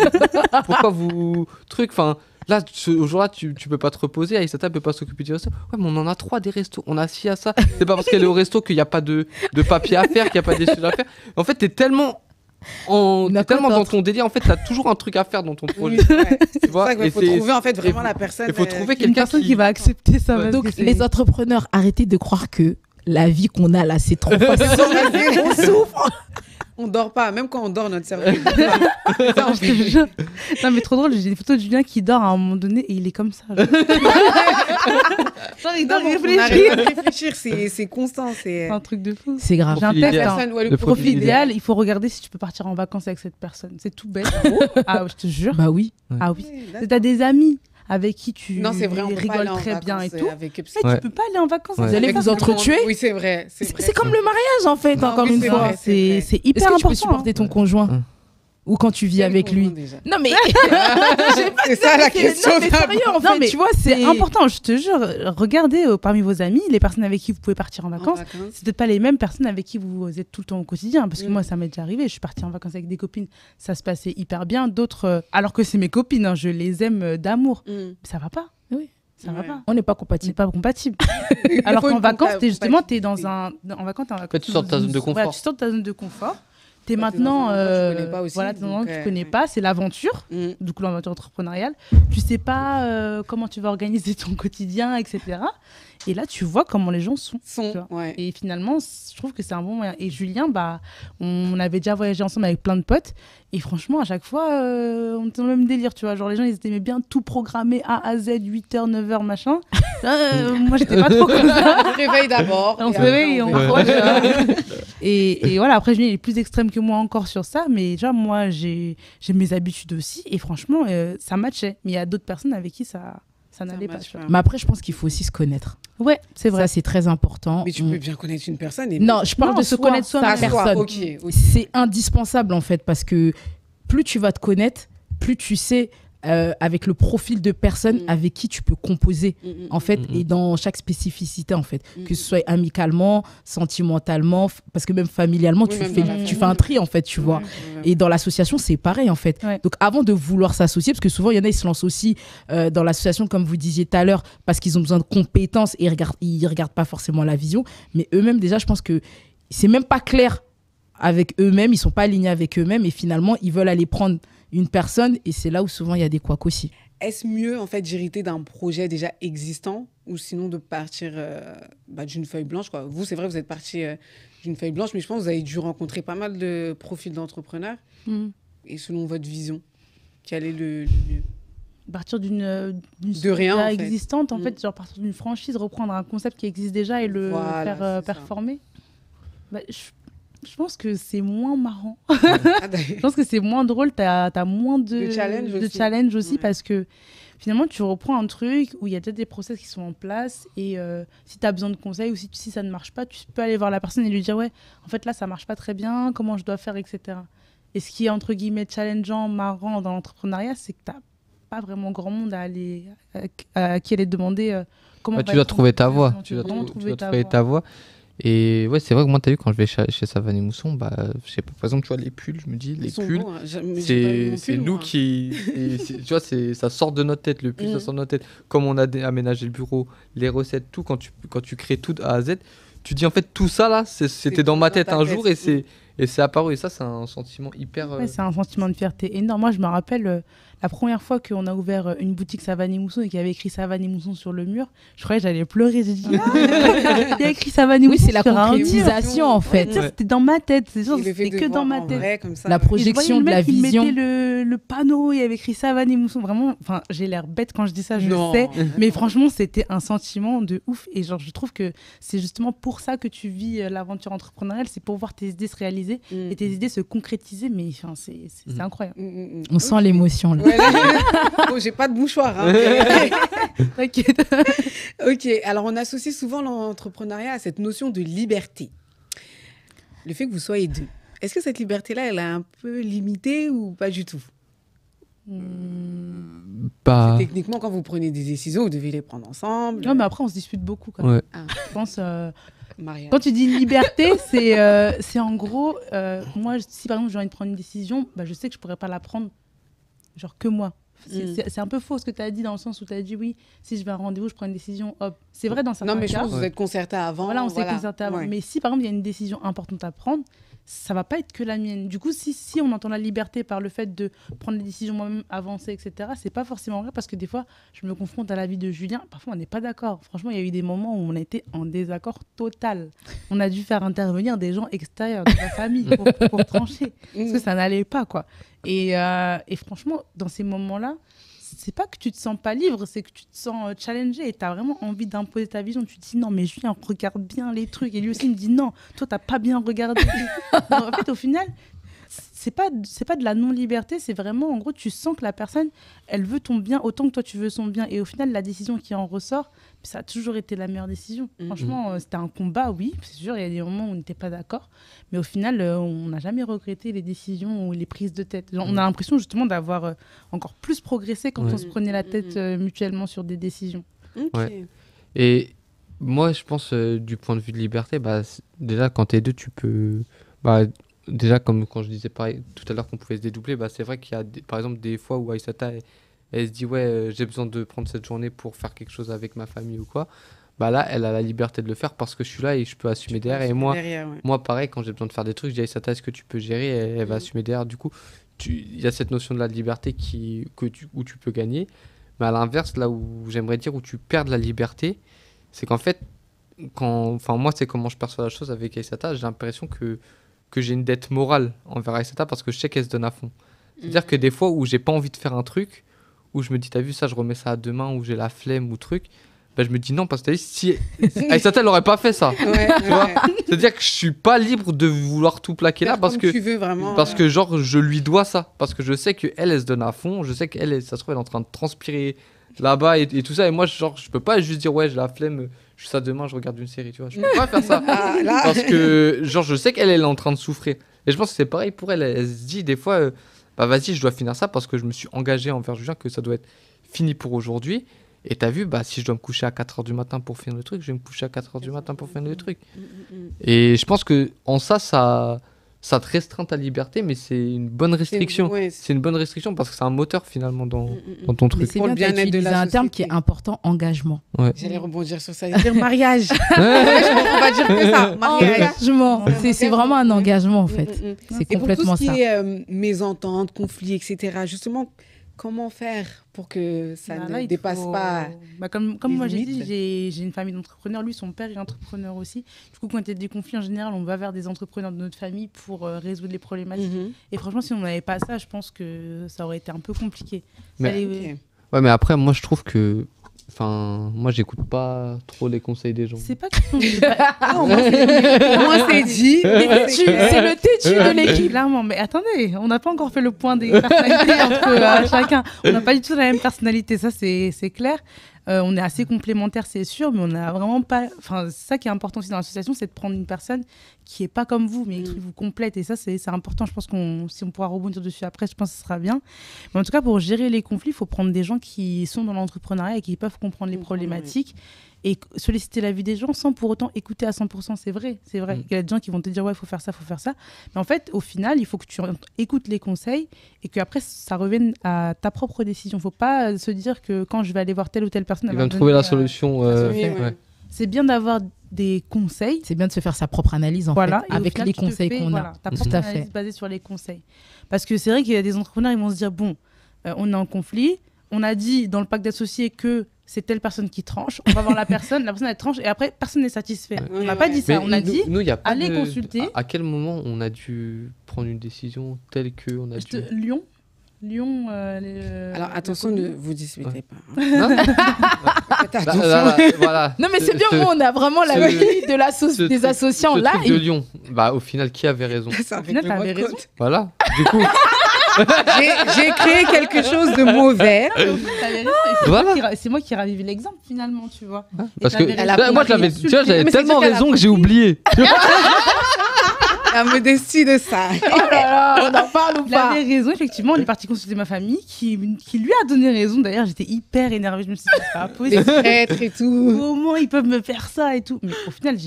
Pourquoi vous... Enfin... Là, ce jour-là, tu peux pas te reposer. Aïssata peut pas s'occuper du resto. Ouais, mais on en a 3 des restos. On a ci à ça. C'est pas parce qu'elle est au resto qu'il n'y a pas de papier à faire, qu'il n'y a pas des choses à faire. En fait, t'es tellement dans ton délire. En fait, t'as toujours un truc à faire dans ton projet. Oui, tu vois, c'est ça qu'il faut trouver en fait vraiment la personne. Il faut trouver quelqu'un qui va accepter ça. Donc, les entrepreneurs, arrêtez de croire que la vie qu'on a là, c'est trop facile. On souffre. On dort pas, même quand on dort, notre cerveau. Non, mais trop drôle, j'ai des photos de Julien qui dort à un moment donné et il est comme ça. Genre, il dort, on arrive à réfléchir, c'est constant. C'est un truc de fou. C'est grave. J'ai un test. Le profil idéal, il faut regarder si tu peux partir en vacances avec cette personne. C'est tout bête. Ah, je te jure. Bah oui. Ah oui. T'as des amis avec qui tu rigoles très bien et tout. Mais tu peux pas aller en vacances. Vous allez vous entretuer. Oui, c'est vrai. C'est comme le mariage en fait, encore une fois. C'est hyper important. Est-ce que tu peux supporter ton conjoint ou quand tu vis avec lui? Non mais c'est ça la question. Mais sérieux, en fait, mais tu vois, c'est important, je te jure. Regardez parmi vos amis, les personnes avec qui vous pouvez partir en vacances. C'est peut-être pas les mêmes personnes avec qui vous êtes tout le temps au quotidien. Parce que moi, ça m'est déjà arrivé. Je suis partie en vacances avec des copines, ça se passait hyper bien. D'autres, alors que c'est mes copines, je les aime d'amour. Ça va pas. Oui. Ça va pas. On n'est pas compatibles. On n'est pas compatibles. Alors qu'en vacances, t'es dans un. En vacances, tu sors de ta zone de confort. Tu sors de ta zone de confort. T'es maintenant, tu connais pas, c'est l'aventure, du coup l'aventure entrepreneuriale. Tu sais pas comment tu vas organiser ton quotidien, etc. Et là, tu vois comment les gens sont. Et finalement, je trouve que c'est un bon moyen. Et Julien, on avait déjà voyagé ensemble avec plein de potes. Et franchement, à chaque fois, on était dans le même délire, tu vois. Genre, les gens, ils aimaient bien tout programmer A à Z, 8h, 9h, machin. Moi, j'étais pas trop comme ça. On se réveille d'abord. On se réveille et on croit. Et voilà, après, Julien, il est plus extrême que moi encore sur ça. Mais déjà, moi, j'ai mes habitudes aussi. Et franchement, ça matchait. Mais il y a d'autres personnes avec qui ça n'allait pas. Mais après, je pense qu'il faut aussi se connaître. Ouais, c'est vrai. Ça, c'est très important. Mais tu peux bien connaître une personne. Et non, je parle de se connaître soi-même. sa personne. Okay. C'est indispensable, en fait, parce que plus tu vas te connaître, plus tu sais avec le profil de personne avec qui tu peux composer, en fait, et dans chaque spécificité, en fait. Que ce soit amicalement, sentimentalement, parce que même familialement, tu fais un tri, en fait, tu vois. Et dans l'association, c'est pareil, en fait. Ouais. Donc, avant de vouloir s'associer, parce que souvent, il y en a, ils se lancent aussi dans l'association, comme vous disiez tout à l'heure, parce qu'ils ont besoin de compétences et ils regardent pas forcément la vision. Mais eux-mêmes, déjà, je pense que c'est même pas clair avec eux-mêmes, ils sont pas alignés avec eux-mêmes, et finalement, ils veulent aller prendre une personne, et c'est là où souvent il y a des couacs aussi. Est-ce mieux en fait d'hériter d'un projet déjà existant ou sinon de partir d'une feuille blanche quoi. Vous, c'est vrai, vous êtes parti d'une feuille blanche, mais je pense que vous avez dû rencontrer pas mal de profils d'entrepreneurs. Et selon votre vision, quel est le mieux? Partir d'une de rien en fait. existante, en fait, genre partir d'une franchise, reprendre un concept qui existe déjà et le faire performer. Je pense que c'est moins marrant. Je pense que c'est moins drôle. T'as moins de challenge aussi parce que finalement, tu reprends un truc où il y a déjà des process qui sont en place et si tu as besoin de conseils ou si ça ne marche pas, tu peux aller voir la personne et lui dire « Ouais, en fait, là, ça marche pas très bien. Comment je dois faire, etc. » Et ce qui est, entre guillemets, challengeant, marrant dans l'entrepreneuriat, c'est que tu n'as pas vraiment grand monde à qui aller demander comment tu dois trouver ta voie. Tu dois trouver ta voie. Et ouais, c'est vrai que moi, tu as vu, quand je vais chez Savane et Mousson, je sais pas, par exemple, tu vois, les pulls, je me dis, les pulls, beaux, hein. C'est nous qui. Tu vois, ça sort de notre tête, le pull, ça sort de notre tête. Comme on a aménagé le bureau, les recettes, tout, quand tu crées tout de A à Z, tu dis en fait, tout ça là, c'était dans ma tête un jour et c'est apparu. Et ça, c'est un sentiment hyper. Ouais, c'est un sentiment de fierté énorme. Moi, je me rappelle la première fois qu'on a ouvert une boutique Savane et Mousson et qu'il y avait écrit Savane et Mousson sur le mur, je croyais que j'allais pleurer. J'ai dit, il y a écrit Savane et Mousson. Oui, c'est la concrétisation en fait. Ouais. C'était dans ma tête. C'était que dans ma tête. Vrai, comme ça, la projection de la vision. Il mettait le panneau, il y avait écrit Savane et Mousson. Vraiment, j'ai l'air bête quand je dis ça, je sais. Mais franchement, c'était un sentiment de ouf. Et genre, je trouve que c'est justement pour ça que tu vis l'aventure entrepreneuriale. C'est pour voir tes idées se réaliser et tes idées se concrétiser. Mais c'est incroyable. On sent l'émotion là. Oh, j'ai pas de mouchoir. Hein. T'inquiète. Ok, alors on associe souvent l'entrepreneuriat à cette notion de liberté. Le fait que vous soyez deux. Est-ce que cette liberté-là, elle est un peu limitée ou pas du tout? Techniquement, quand vous prenez des décisions, vous devez les prendre ensemble. Non, mais après, on se dispute beaucoup quand même. Ouais. Je pense... Quand tu dis liberté, c'est en gros... moi, si par exemple, j'ai envie de prendre une décision, je sais que je pourrais pas la prendre genre que moi. C'est un peu faux ce que tu as dit dans le sens où tu as dit oui, si je vais à un rendez-vous, je prends une décision, hop. C'est vrai dans certains cas. Non, mais je pense que vous êtes concertés avant. Voilà, on s'est concertés avant. Ouais. Mais si par exemple, il y a une décision importante à prendre, ça va pas être que la mienne. Du coup, si on entend la liberté par le fait de prendre des décisions moi-même, avancer, etc., c'est pas forcément vrai parce que des fois, je me confronte à la vie de Julien. Parfois, on n'est pas d'accord. Franchement, il y a eu des moments où on a été en désaccord total. On a dû faire intervenir des gens extérieurs de la famille pour trancher. Parce que ça n'allait pas, quoi. Et franchement, dans ces moments-là, c'est pas que tu te sens pas libre, c'est que tu te sens challengé et tu as vraiment envie d'imposer ta vision. Tu te dis non, mais Julien, regarde bien les trucs. Et lui aussi, il me dit non, toi, t'as pas bien regardé. En fait, au final, c'est pas de la non-liberté, c'est vraiment, en gros, tu sens que la personne, elle veut ton bien autant que toi, tu veux son bien. Et au final, la décision qui en ressort, ça a toujours été la meilleure décision. Franchement, c'était un combat, oui. C'est sûr, il y a des moments où on n'était pas d'accord. Mais au final, on n'a jamais regretté les décisions ou les prises de tête. Genre, on a l'impression justement d'avoir encore plus progressé quand on se prenait la tête mutuellement sur des décisions. Ouais. Et moi, je pense, du point de vue de liberté, déjà, quand t'es deux, tu peux... déjà, comme quand je disais pareil, tout à l'heure qu'on pouvait se dédoubler, c'est vrai qu'il y a, par exemple, des fois où Aïssata, elle se dit, ouais, j'ai besoin de prendre cette journée pour faire quelque chose avec ma famille ou quoi. Là, elle a la liberté de le faire parce que je suis là et je peux assumer derrière. Et moi, pareil, quand j'ai besoin de faire des trucs, je dis, Aïssata, est-ce que tu peux gérer? Elle va assumer derrière. Du coup, il y a cette notion de la liberté où tu peux gagner. Mais à l'inverse, là où j'aimerais dire où tu perds de la liberté, c'est qu'en fait, moi, c'est comment je perçois la chose avec Aïssata, j'ai l'impression que j'ai une dette morale envers Aïssata parce que je sais qu'elle se donne à fond. C'est-à-dire que des fois où j'ai pas envie de faire un truc, où je me dis, t'as vu ça, je remets ça à demain, où j'ai la flemme ou truc, bah, je me dis non, parce que si Aïssata, elle n'aurait pas fait ça. Tu vois, c'est-à-dire que je suis pas libre de vouloir tout plaquer là parce que tu veux vraiment, parce que genre je lui dois ça, parce que je sais que elle se donne à fond, je sais qu'elle, ça se trouve, elle est en train de transpirer là-bas et tout ça, et moi genre je peux pas juste dire ouais j'ai la flemme, je fais ça demain, je regarde une série, tu vois, je peux pas faire ça parce que genre je sais qu'elle est en train de souffrir, et je pense que c'est pareil pour elle, elle se dit des fois bah vas-y, je dois finir ça parce que je me suis engagé envers Julien que ça doit être fini pour aujourd'hui. Et t'as vu, bah, si je dois me coucher à 4h du matin pour finir le truc, je vais me coucher à 4h du matin pour finir le truc. Et je pense que en ça te restreint ta liberté, mais c'est une bonne restriction. C'est une bonne restriction parce que c'est un moteur finalement dans ton truc. Mais c'est bien d'utiliser un terme qui est important, engagement. Ouais. J'allais rebondir sur ça, dire mariage. On va dire que ça, mariage. Engagement. C'est vraiment un engagement en fait. C'est complètement ça. Et pour tout ce qui est mésentente, conflit, etc., justement, comment faire pour que ça ne dépasse pas comme moi j'ai dit, j'ai une famille d'entrepreneurs. Lui, son père est entrepreneur aussi. Du coup, quand il y a des conflits, en général, on va vers des entrepreneurs de notre famille pour résoudre les problématiques. Et franchement, si on n'avait pas ça, je pense que ça aurait été un peu compliqué. Ouais, mais après, moi, je trouve que... Enfin, moi, j'écoute pas trop les conseils des gens. C'est pas question de... Moi, c'est dit. C'est le têtu de l'équipe. Clairement, mais attendez, on n'a pas encore fait le point des personnalités entre chacun. On n'a pas du tout la même personnalité, ça, c'est clair. On est assez complémentaires, c'est sûr, mais on n'a vraiment pas... Enfin, c'est ça qui est important aussi dans l'association, c'est de prendre une personne qui n'est pas comme vous, mais qui vous complète. Et ça, c'est important. Je pense si on pourra rebondir dessus après, je pense que ce sera bien. Mais en tout cas, pour gérer les conflits, il faut prendre des gens qui sont dans l'entrepreneuriat et qui peuvent comprendre les problématiques et solliciter l'avis des gens sans pour autant écouter à 100%. C'est vrai. Il y a des gens qui vont te dire, ouais, il faut faire ça. Mais en fait, au final, il faut que tu écoutes les conseils et qu'après, ça revienne à ta propre décision. Il ne faut pas se dire que quand je vais aller voir telle ou telle personne... Il va me trouver la solution. C'est bien d'avoir des conseils. C'est bien de se faire sa propre analyse en fait, avec les conseils qu'on a. Ta propre analyse basée sur les conseils. Parce que c'est vrai qu'il y a des entrepreneurs, ils vont se dire, bon, on est en conflit, on a dit dans le pacte d'associés que c'est telle personne qui tranche, on va voir la personne elle tranche et après personne n'est satisfait. On n'a pas dit ça, on a dit allez consulter. À quel moment on a dû prendre une décision telle que on a dû... Lyon. Alors attention, ne vous disputez pas. Voilà. Non mais c'est bien, on a vraiment la vie des associants là. De Lyon. Bah au final, qui avait raison? Au final, t'avais raison. Voilà. Du coup. J'ai créé quelque chose de mauvais. C'est moi qui ravive l'exemple finalement, tu vois. Parce que moi, j'avais tellement raison que j'ai oublié. La modestie de ça. Oh là là, on en parle ou pas? Il avait raison, effectivement. On est parti consulter ma famille qui lui a donné raison. D'ailleurs, j'étais hyper énervée. Je me suis dit, c'est pas possible. Les traîtres et tout. Comment ils peuvent me faire ça et tout? Mais au final,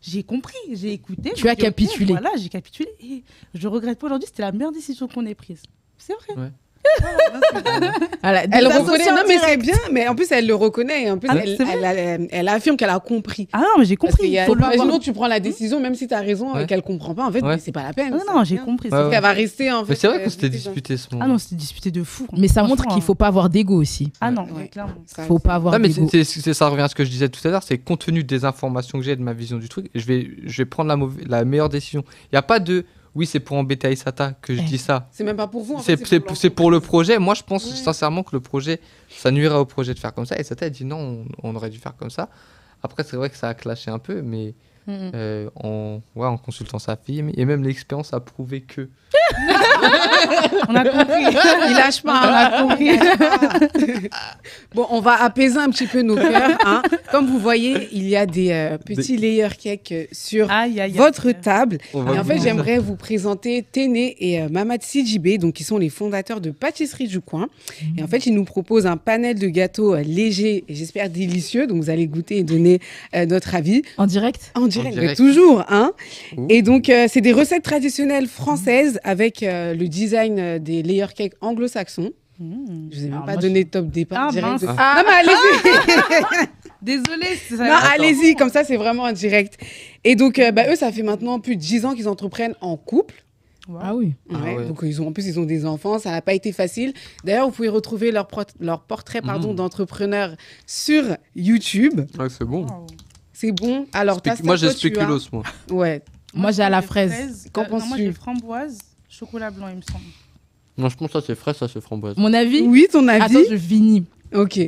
j'ai compris, j'ai écouté. Tu as capitulé. Voilà, j'ai capitulé. Et je regrette pas aujourd'hui. C'était la meilleure décision qu'on ait prise. C'est vrai. Ouais. Elle reconnaît, non mais c'est bien, mais en plus elle le reconnaît, en plus elle affirme qu'elle a compris. Ah non, mais j'ai compris. Imaginons tu prends la décision, même si tu as raison et qu'elle comprend pas, en fait, mais c'est pas la peine. Non, j'ai compris. Elle va rester en fait. Mais c'est vrai qu'on s'était disputé ce moment. Ah non, c'était disputé de fou. Mais ça montre qu'il faut pas avoir d'ego aussi. Ah non, clairement. Faut pas avoir d'ego. Ça revient à ce que je disais tout à l'heure, c'est compte tenu des informations que j'ai de ma vision du truc, je vais prendre la meilleure décision. Il y a pas de oui, c'est pour embêter Aïssata que je dis ça. C'est même pas pour vous. C'est pour le projet. Moi, je pense sincèrement que le projet, ça nuirait au projet de faire comme ça. Aïssata, elle dit non, on aurait dû faire comme ça. Après, c'est vrai que ça a clashé un peu, mais en consultant sa fille, et même l'expérience a prouvé que... On a compris. Il lâche pas. On a compris. Bon, on va apaiser un petit peu nos cœurs. Hein. Comme vous voyez, il y a des petits layer cakes sur votre table. Et en fait, j'aimerais vous présenter Téné et Mamad Sidibé, donc qui sont les fondateurs de Pâtisserie du Coin. Et en fait, ils nous proposent un panel de gâteaux légers et j'espère délicieux. Donc, vous allez goûter et donner notre avis. En direct? En direct, mais toujours. Hein. Et donc, c'est des recettes traditionnelles françaises avec le design des layer cakes anglo-saxons. Je vous ai même pas donné top départ. Non, mais allez-y. Désolée. Non, allez-y, comme ça, c'est vraiment en direct. Et donc, eux, ça fait maintenant plus de 10 ans qu'ils entreprennent en couple. Wow. Ah oui. Ouais. Donc, en plus, ils ont des enfants. Ça n'a pas été facile. D'ailleurs, vous pouvez retrouver leur portrait d'entrepreneur sur YouTube. Ouais, c'est bon. Wow. C'est bon. Alors, moi, j'ai spéculoos, moi. Ouais. Moi, j'ai à la fraise. Qu'en penses-tu? Moi, j'ai framboise, chocolat blanc, il me semble. Non, je pense que ça, c'est fraise, ça, c'est framboise. Mon avis? Oui, ton avis? Attends, je finis. Ok.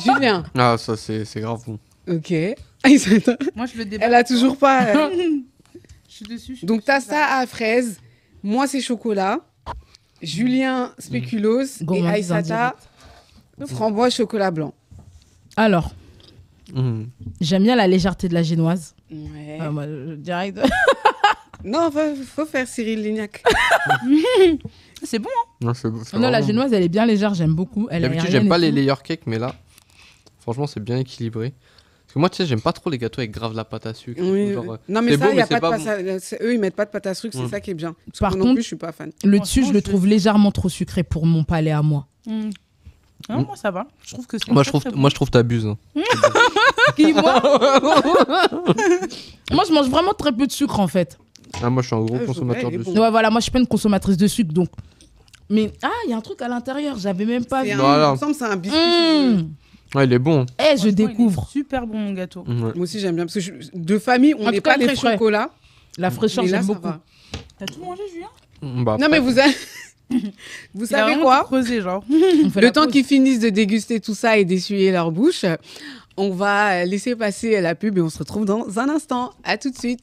Julien. Ah, ça, c'est grave bon. Ok. Moi, je le débat. Elle a toujours pas. Je suis dessus. Donc, t'as ça à fraise. Moi, c'est chocolat. Julien, spéculoos. Et Gourmandise Aïssata, framboise, chocolat blanc. Alors, j'aime bien la légèreté de la génoise. Ouais. Moi, direct. Non, faut faire Cyril Lignac. C'est bon. Non, c'est Non, la génoise, elle est bien légère, j'aime beaucoup. D'habitude, j'aime pas les layer cakes, mais là, franchement, c'est bien équilibré. Parce que moi, tu sais, j'aime pas trop les gâteaux avec grave la pâte à sucre. Oui, genre, non, mais c'est ça, beau, il y a mais pas c'est de pas pâte à... Eux, ils mettent pas de pâte à sucre, c'est ça qui est bien. Parce Par que contre, non plus, je suis pas fan. Le dessus, je le trouve légèrement trop sucré pour mon palais à moi. Non, moi, ça va. Je trouve que c'est moi, je trouve t'abuses. Qui, moi Moi, je mange vraiment très peu de sucre, en fait. Ah, moi, je suis un gros Ah, consommateur ouais, de bon. sucre. Ouais, voilà, moi, je suis pas une consommatrice de sucre, donc... Mais, il y a un truc à l'intérieur, j'avais même pas vu. Voilà. Il me semble que c'est un biscuit. Ouais, il est bon. Je Franchement, découvre. il est super bon, mon gâteau. Ouais. Moi aussi, j'aime bien. Parce que de famille, on En n'est tout cas, pas des très frais. chocolats. La fraîcheur, Mais là, j'aime ça beaucoup. va. T'as tout mangé, Julien? Bah, Non, mais vous Il a savez vraiment quoi tout creusé, genre. On fait Le la temps pause. qu'ils finissent de déguster tout ça et d'essuyer leur bouche, on va laisser passer la pub et on se retrouve dans un instant. À tout de suite.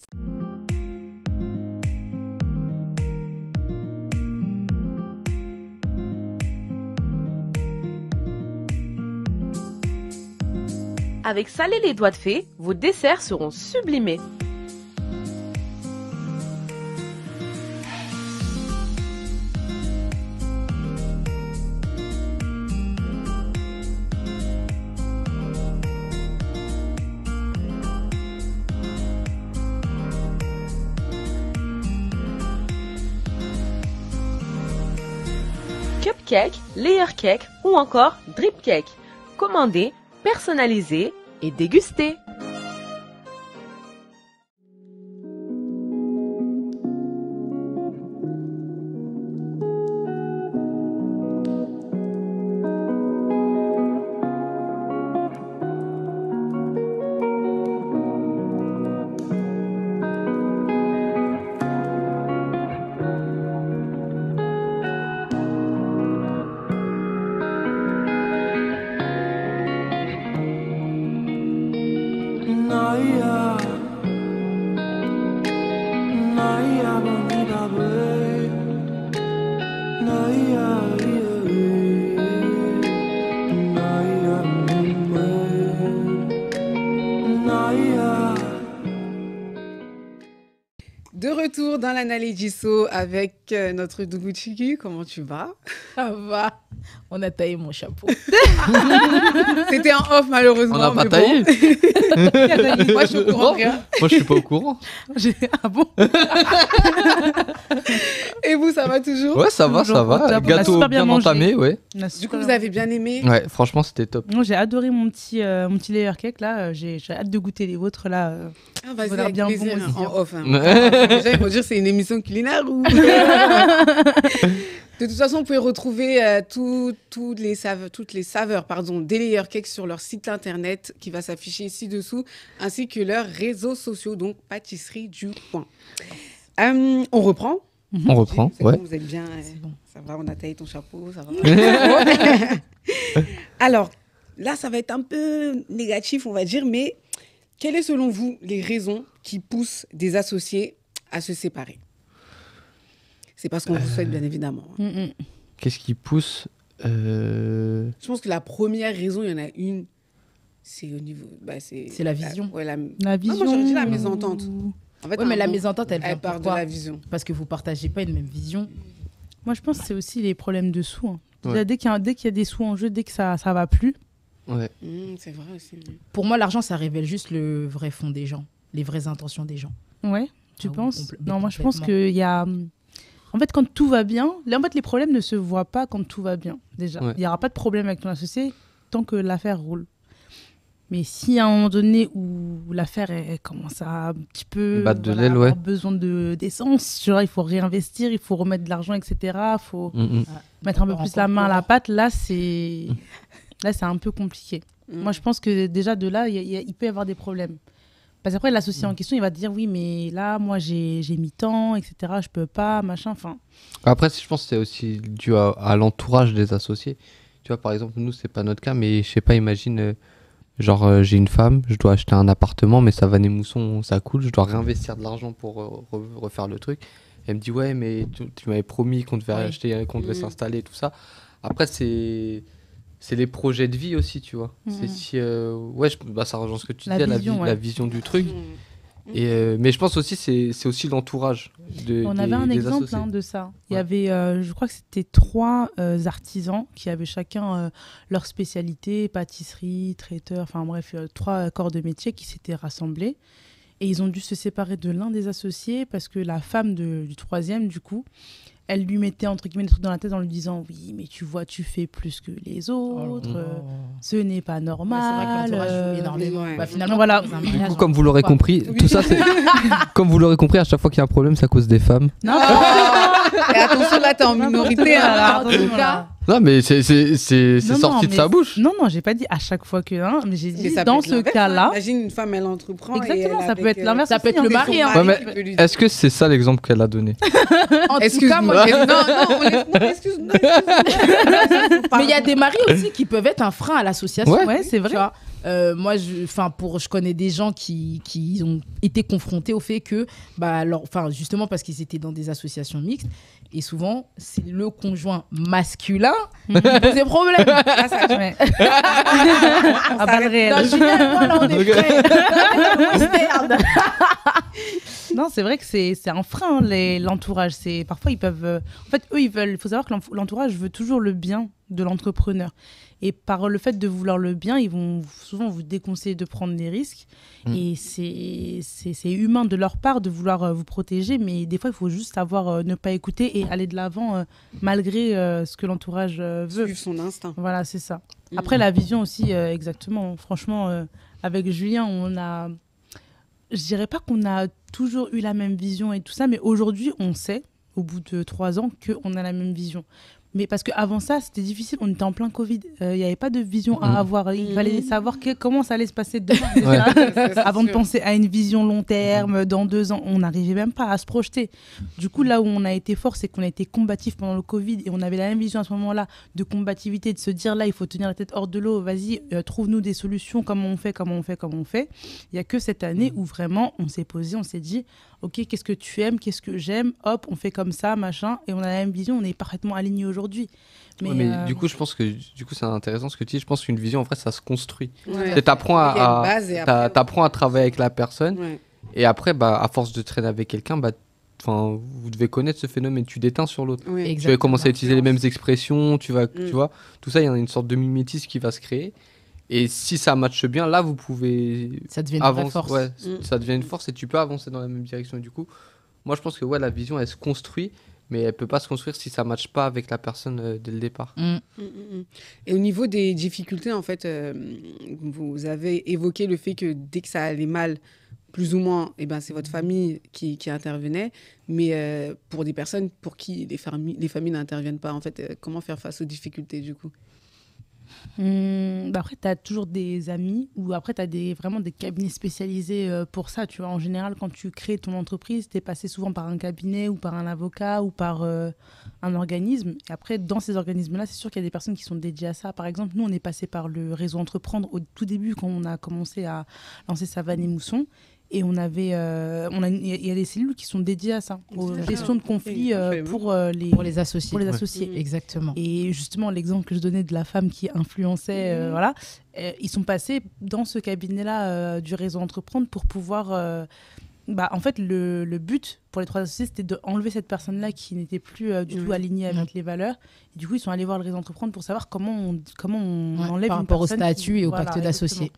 Avec Salé les doigts de fée, vos desserts seront sublimés. Cupcake, layer cake ou encore drip cake. Commandez, personnalisez et dégustez. De retour dans l'analyse Jisso avec notre Dougou Chiki. Comment tu vas? Ça va. On a taillé mon chapeau. C'était en off, malheureusement. On n'a pas mais taillé. bon. Moi, je suis au courant de rien. Moi, je suis pas au courant. Ah bon? Et vous, ça va toujours? Ouais, ça va, ça Toujours au va. top. On a Gâteau super bien bien mangé. entamé, ouais. Du coup, vous avez bien aimé? Ouais, franchement, c'était top. Moi, j'ai adoré mon petit layer cake là. J'ai hâte de goûter les vôtres là. Ah, vas-y, Ça a l'air avec bien plaisir, bon aussi, en off. Hein. Ouais. Déjà, il faut dire c'est une émission culinaire ou... De toute façon, vous pouvez retrouver toutes les saveurs des layer cakes sur leur site internet qui va s'afficher ci-dessous, ainsi que leurs réseaux sociaux, donc pâtisserie du coin. On reprend? On reprend, C'est ouais. bon, vous êtes bien, bon. ça va, on a taillé ton chapeau, ça va. Alors, là, ça va être un peu négatif, on va dire, mais quelles sont selon vous les raisons qui poussent des associés à se séparer? C'est parce qu'on vous souhaite, bien évidemment. Qu'est-ce qui pousse Je pense que la première raison, il y en a une, c'est au niveau... C'est la vision. La vision. moi, j'aurais dit la mésentente. En fait, Ouais, mais la un- mésentente, elle vient elle part de pourquoi la vision. Parce que vous partagez pas une même vision. Moi, je pense que c'est aussi les problèmes de sous. Hein. Déjà, Ouais. dès qu'il y a des sous en jeu, dès que ça va plus. Ouais. C'est vrai aussi. Pour moi, l'argent, ça révèle juste le vrai fond des gens, les vraies intentions des gens. Ouais, tu Ah oui, penses? mais Non, moi, je pense complètement. qu'il y a. En fait, quand tout va bien, là, en fait, les problèmes ne se voient pas quand tout va bien, déjà. Ouais. Il n'y aura pas de problème avec ton associé tant que l'affaire roule. Mais si à un moment donné où l'affaire elle commence à un petit peu Battre de l'aile, avoir ouais. besoin d'essence, tu vois, il faut réinvestir, il faut remettre de l'argent, etc. Il faut mettre un peu plus la main à la pâte. Là, c'est un peu compliqué. Moi, je pense que déjà de là, il peut y avoir des problèmes. Parce qu'après, l'associé en question, il va te dire oui, mais là, moi, j'ai mis tant, etc. Je peux pas, machin. Enfin, Après, je pense que c'est aussi dû à l'entourage des associés Tu vois, par exemple, nous, c'est pas notre cas, mais je sais pas, imagine, j'ai une femme, je dois acheter un appartement, mais ça va des moussons, ça coule, je dois réinvestir de l'argent pour refaire le truc. Elle me dit, ouais, mais tu m'avais promis qu'on devait acheter, qu'on devait s'installer, tout ça. Après, c'est les projets de vie aussi, tu vois. C'est si, ça rejoint ce que tu disais, la vision du truc. Mais je pense aussi c'est aussi l'entourage. On avait un exemple de ça. Il y avait, je crois que c'était 3 artisans qui avaient chacun leur spécialité, pâtisserie, traiteur, enfin bref, 3 corps de métier qui s'étaient rassemblés. Et ils ont dû se séparer de l'un des associés parce que la femme du troisième, du coup, elle lui mettait entre guillemets des trucs dans la tête en lui disant oui mais tu vois tu fais plus que les autres, ce n'est pas normal. C'est vrai que l'entourage joue énormément. Finalement voilà. Du coup comme vous l'aurez compris, tout ça c'est comme vous l'aurez compris, à chaque fois qu'il y a un problème c'est à cause des femmes. Non. Et attention là t'es en minorité Non mais c'est sorti de sa bouche. Non j'ai pas dit à chaque fois que mais j'ai dit dans ce cas-là. Imagine une femme elle entreprend. Exactement, ça peut être l'inverse. Ça peut être le mari. Est-ce que c'est ça l'exemple qu'elle a donné? Excuse-moi. Non, excuse-moi. Mais il y a des maris aussi qui peuvent être un frein à l'association. Ouais, c'est vrai. Moi, je connais des gens qui ont été confrontés au fait que, justement parce qu'ils étaient dans des associations mixtes, et souvent, c'est le conjoint masculin qui posait problème. À balles réelles. Non, Julien, là, on est prêts. Non, c'est vrai que c'est un frein, l'entourage. Parfois, ils peuvent... En fait, eux, il faut savoir que l'entourage veut toujours le bien de l'entrepreneur. Et par le fait de vouloir le bien, ils vont souvent vous déconseiller de prendre des risques. Et c'est humain de leur part de vouloir vous protéger, mais des fois, il faut juste savoir ne pas écouter et aller de l'avant malgré ce que l'entourage veut. Suivre son instinct. Voilà, c'est ça. Après, la vision aussi, exactement. Franchement, avec Julien, on a... Je dirais pas qu'on a toujours eu la même vision et tout ça, mais aujourd'hui, on sait, au bout de 3 ans, qu'on a la même vision. Mais parce qu'avant ça, c'était difficile. On était en plein Covid. Il n'y avait pas de vision à avoir. Il fallait savoir comment ça allait se passer demain. Avant de penser à une vision long terme, dans 2 ans. On n'arrivait même pas à se projeter. Du coup, là où on a été fort, c'est qu'on a été combatif pendant le Covid. Et on avait la même vision à ce moment-là de combativité, de se dire là, il faut tenir la tête hors de l'eau. Vas-y, trouve-nous des solutions. Comment on fait. Il n'y a que cette année où vraiment, on s'est posé, on s'est dit... Ok, qu'est-ce que tu aimes, qu'est-ce que j'aime, hop, on fait comme ça, machin, et on a la même vision, on est parfaitement alignés aujourd'hui. Mais du coup, je pense que c'est intéressant ce que tu dis. Je pense qu'une vision, en vrai, ça se construit. Ouais. T'apprends à travailler avec la personne, et après, à force de traîner avec quelqu'un, vous devez connaître ce phénomène. Tu déteins sur l'autre. Oui. Tu vas commencer à utiliser les mêmes expressions, tu vois, tout ça, il y a une sorte de mimétisme qui va se créer. Et si ça matche bien, là, vous pouvez ça devient une vraie force. Ouais, ça devient une force et tu peux avancer dans la même direction. Et du coup, moi, je pense que la vision, elle se construit, mais elle peut pas se construire si ça matche pas avec la personne dès le départ. Et au niveau des difficultés, en fait, vous avez évoqué le fait que dès que ça allait mal, plus ou moins, c'est votre famille qui intervenait. Mais pour des personnes pour qui les familles n'interviennent pas, en fait, comment faire face aux difficultés, du coup? Après, tu as toujours des amis ou après, tu as vraiment des cabinets spécialisés pour ça. Tu vois, en général, quand tu crées ton entreprise, tu es passé souvent par un cabinet ou par un avocat ou par un organisme. Et après, dans ces organismes-là, c'est sûr qu'il y a des personnes qui sont dédiées à ça. Par exemple, nous, on est passé par le réseau Entreprendre au tout début quand on a commencé à lancer Savane et Mousson. Et il y a des cellules qui sont dédiées à ça, aux gestions de conflits pour les associés. Exactement. Et justement, l'exemple que je donnais de la femme qui influençait, ils sont passés dans ce cabinet-là du réseau Entreprendre pour pouvoir... en fait, le but pour les 3 associés, c'était d'enlever cette personne-là qui n'était plus du tout alignée avec les valeurs. Et du coup, ils sont allés voir le réseau Entreprendre pour savoir comment on enlève par une rapport au personne statut et au pacte d'associés.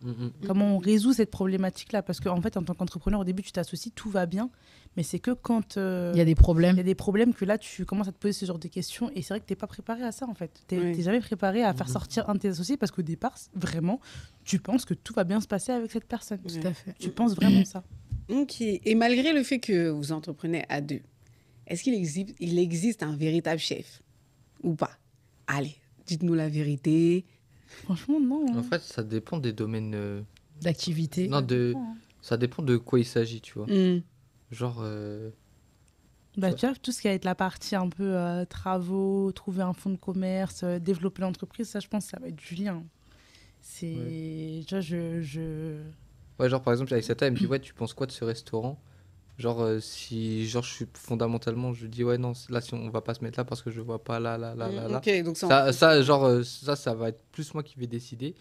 Comment on résout cette problématique-là. Parce qu'en fait, en tant qu'entrepreneur, au début, tu t'associes, tout va bien. Mais c'est que quand il y a des problèmes que là, tu commences à te poser ce genre de questions. Et c'est vrai que tu n'es pas préparé à ça, en fait. Tu n'es jamais préparé à faire sortir un de tes associés parce qu'au départ, vraiment, tu penses que tout va bien se passer avec cette personne. Tout à fait. Tu penses vraiment ça. Ok. Et malgré le fait que vous entreprenez à 2, est-ce qu'il existe un véritable chef ou pas? Allez, dites-nous la vérité. Franchement, non. En fait, ça dépend des domaines d'activité. Ça dépend de quoi il s'agit, tu vois. Genre, Bah, tu vois, tout ce qui va être la partie un peu travaux, trouver un fonds de commerce, développer l'entreprise, ça, je pense que ça va être Julien. C'est... Ouais. Tu vois, Ouais, genre par exemple, avec Sata, elle me dit, ouais, tu penses quoi de ce restaurant? Genre, si genre, je suis fondamentalement, je dis, ouais, non, là, si on va pas se mettre là parce que je vois pas là, là, là, là, là. Ok, donc Ça va être plus moi qui vais décider.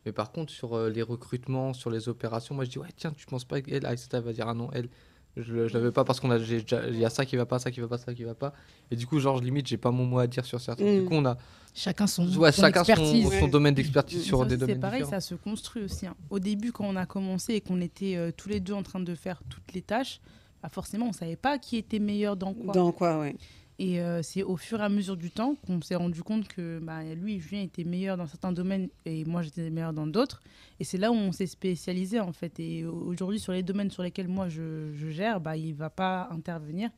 Mais par contre, sur les recrutements, sur les opérations, moi, je dis, ouais, tiens, tu penses pas qu'elle, Aïssata, elle va dire, ah non, elle, je la veux pas parce il y a ça qui va pas, ça qui va pas, ça qui va pas. Et du coup, genre, limite, j'ai pas mon mot à dire sur certains. Du coup, on a Chacun son chacun expertise. son domaine d'expertise sur ça, des c'est domaines pareil, différents. ça se construit aussi. Hein. Au début, quand on a commencé et qu'on était tous les deux en train de faire toutes les tâches, bah forcément, on savait pas qui était meilleur dans quoi. Dans quoi, ouais. Et c'est au fur et à mesure du temps qu'on s'est rendu compte que lui, Julien, était meilleur dans certains domaines et moi, j'étais meilleur dans d'autres. Et c'est là où on s'est spécialisé, en fait. Et aujourd'hui, sur les domaines sur lesquels moi, je gère, il ne va pas intervenir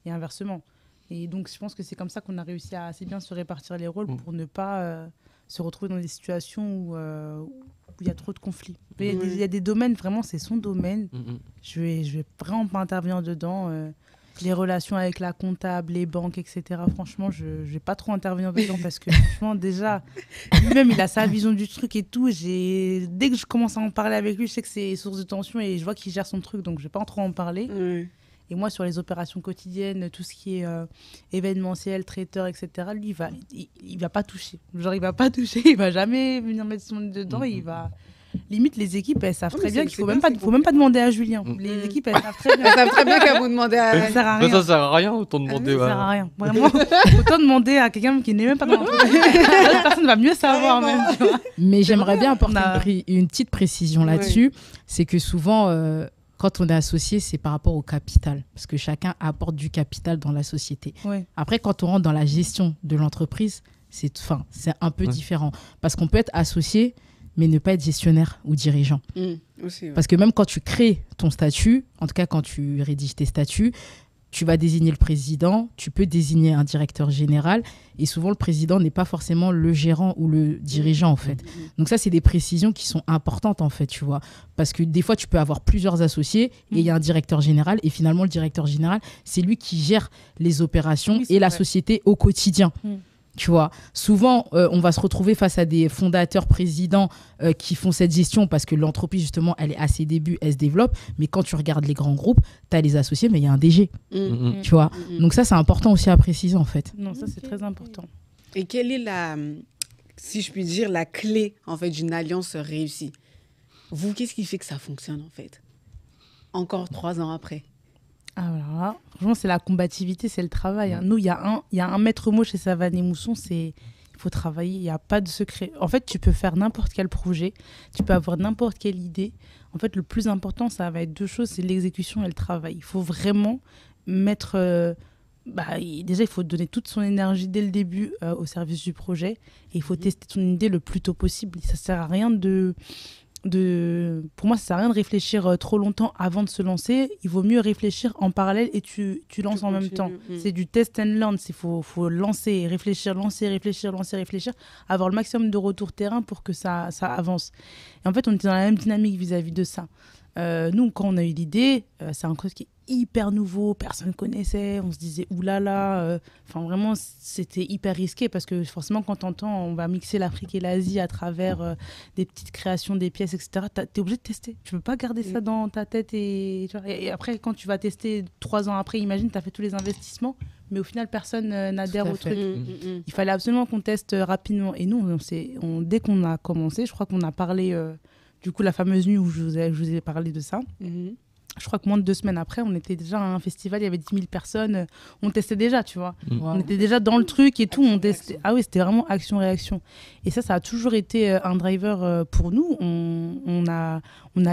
et inversement. Et donc, je pense que c'est comme ça qu'on a réussi à assez bien se répartir les rôles pour ne pas se retrouver dans des situations où il y a trop de conflits. Il y a des domaines, vraiment, c'est son domaine. Je vais vraiment pas intervenir dedans. Les relations avec la comptable, les banques, etc. Franchement, je ne vais pas trop intervenir dedans parce que franchement, déjà, lui-même, il a sa vision du truc et tout. Dès que je commence à en parler avec lui, je sais que c'est source de tension et je vois qu'il gère son truc, donc je ne vais pas trop en parler. Et moi, sur les opérations quotidiennes, tout ce qui est événementiel, traiteur, etc., lui, il va pas toucher. Genre, il va pas toucher, il va jamais venir mettre son nez dedans. Il va... Limite, les équipes, elles savent très bien qu'il faut même pas demander à Julien. Les équipes, elles savent très bien. Elles savent très bien qu'à vous demander à... Ça sert à rien. Ça sert à rien, autant demander. Ça sert à rien. Vraiment, autant demander à quelqu'un qui n'est même pas dans l'entreprise. L'autre personne va mieux savoir même. Tu vois. Mais j'aimerais bien apporter une petite précision là-dessus. C'est que souvent, quand on est associé, c'est par rapport au capital. Parce que chacun apporte du capital dans la société. Après, quand on rentre dans la gestion de l'entreprise, c'est un peu différent. Parce qu'on peut être associé, mais ne pas être gestionnaire ou dirigeant. Aussi, Parce que même quand tu crées ton statut, en tout cas quand tu rédiges tes statuts, tu vas désigner le président, tu peux désigner un directeur général, et souvent le président n'est pas forcément le gérant ou le dirigeant, en fait. Donc ça, c'est des précisions qui sont importantes, en fait, tu vois. Parce que des fois, tu peux avoir plusieurs associés, et il y a un directeur général, et finalement, le directeur général, c'est lui qui gère les opérations et la société au quotidien. Tu vois, souvent, on va se retrouver face à des fondateurs, présidents qui font cette gestion parce que l'entreprise, justement, elle est à ses débuts, elle se développe. Mais quand tu regardes les grands groupes, tu as les associés, mais il y a un DG. Tu vois. Donc ça, c'est important aussi à préciser, en fait. Non, ça, c'est très important. Et quelle est si je puis dire, la clé, en fait, d'une alliance réussie? Vous, qu'est-ce qui fait que ça fonctionne, en fait? Encore 3 ans après. Alors là, franchement, c'est la combativité, c'est le travail. Hein. Nous, il y a un maître mot chez Savane et Mousson, c'est il faut travailler, il n'y a pas de secret. En fait, tu peux faire n'importe quel projet, tu peux avoir n'importe quelle idée. En fait, le plus important, ça va être 2 choses, c'est l'exécution et le travail. Il faut vraiment mettre... déjà, il faut donner toute son énergie dès le début au service du projet et il faut tester ton idée le plus tôt possible. Ça ne sert à rien pour moi, ça sert à rien de réfléchir trop longtemps avant de se lancer. Il vaut mieux réfléchir en parallèle et tu lances en même temps. C'est du test and learn. Il faut lancer, réfléchir, avoir le maximum de retour terrain pour que ça avance. Et en fait, on était dans la même dynamique vis-à-vis de ça. Nous, quand on a eu l'idée, c'est un truc qui est hyper nouveau, personne ne connaissait, on se disait oulala, vraiment c'était hyper risqué parce que forcément quand t'entends on va mixer l'Afrique et l'Asie à travers des petites créations, des pièces, etc., t'es obligé de tester, tu peux pas garder ça dans ta tête et après quand tu vas tester 3 ans après, imagine t'as fait tous les investissements mais au final personne n'adhère au truc. Il fallait absolument qu'on teste rapidement et nous dès qu'on a commencé, je crois qu'on a parlé du coup la fameuse nuit où je vous ai parlé de ça. Je crois que moins de 2 semaines après, on était déjà à un festival, il y avait 10 000 personnes, on testait déjà, tu vois. On était déjà dans le truc et tout, on testait. Ah oui, c'était vraiment action-réaction. Et ça a toujours été un driver pour nous. On a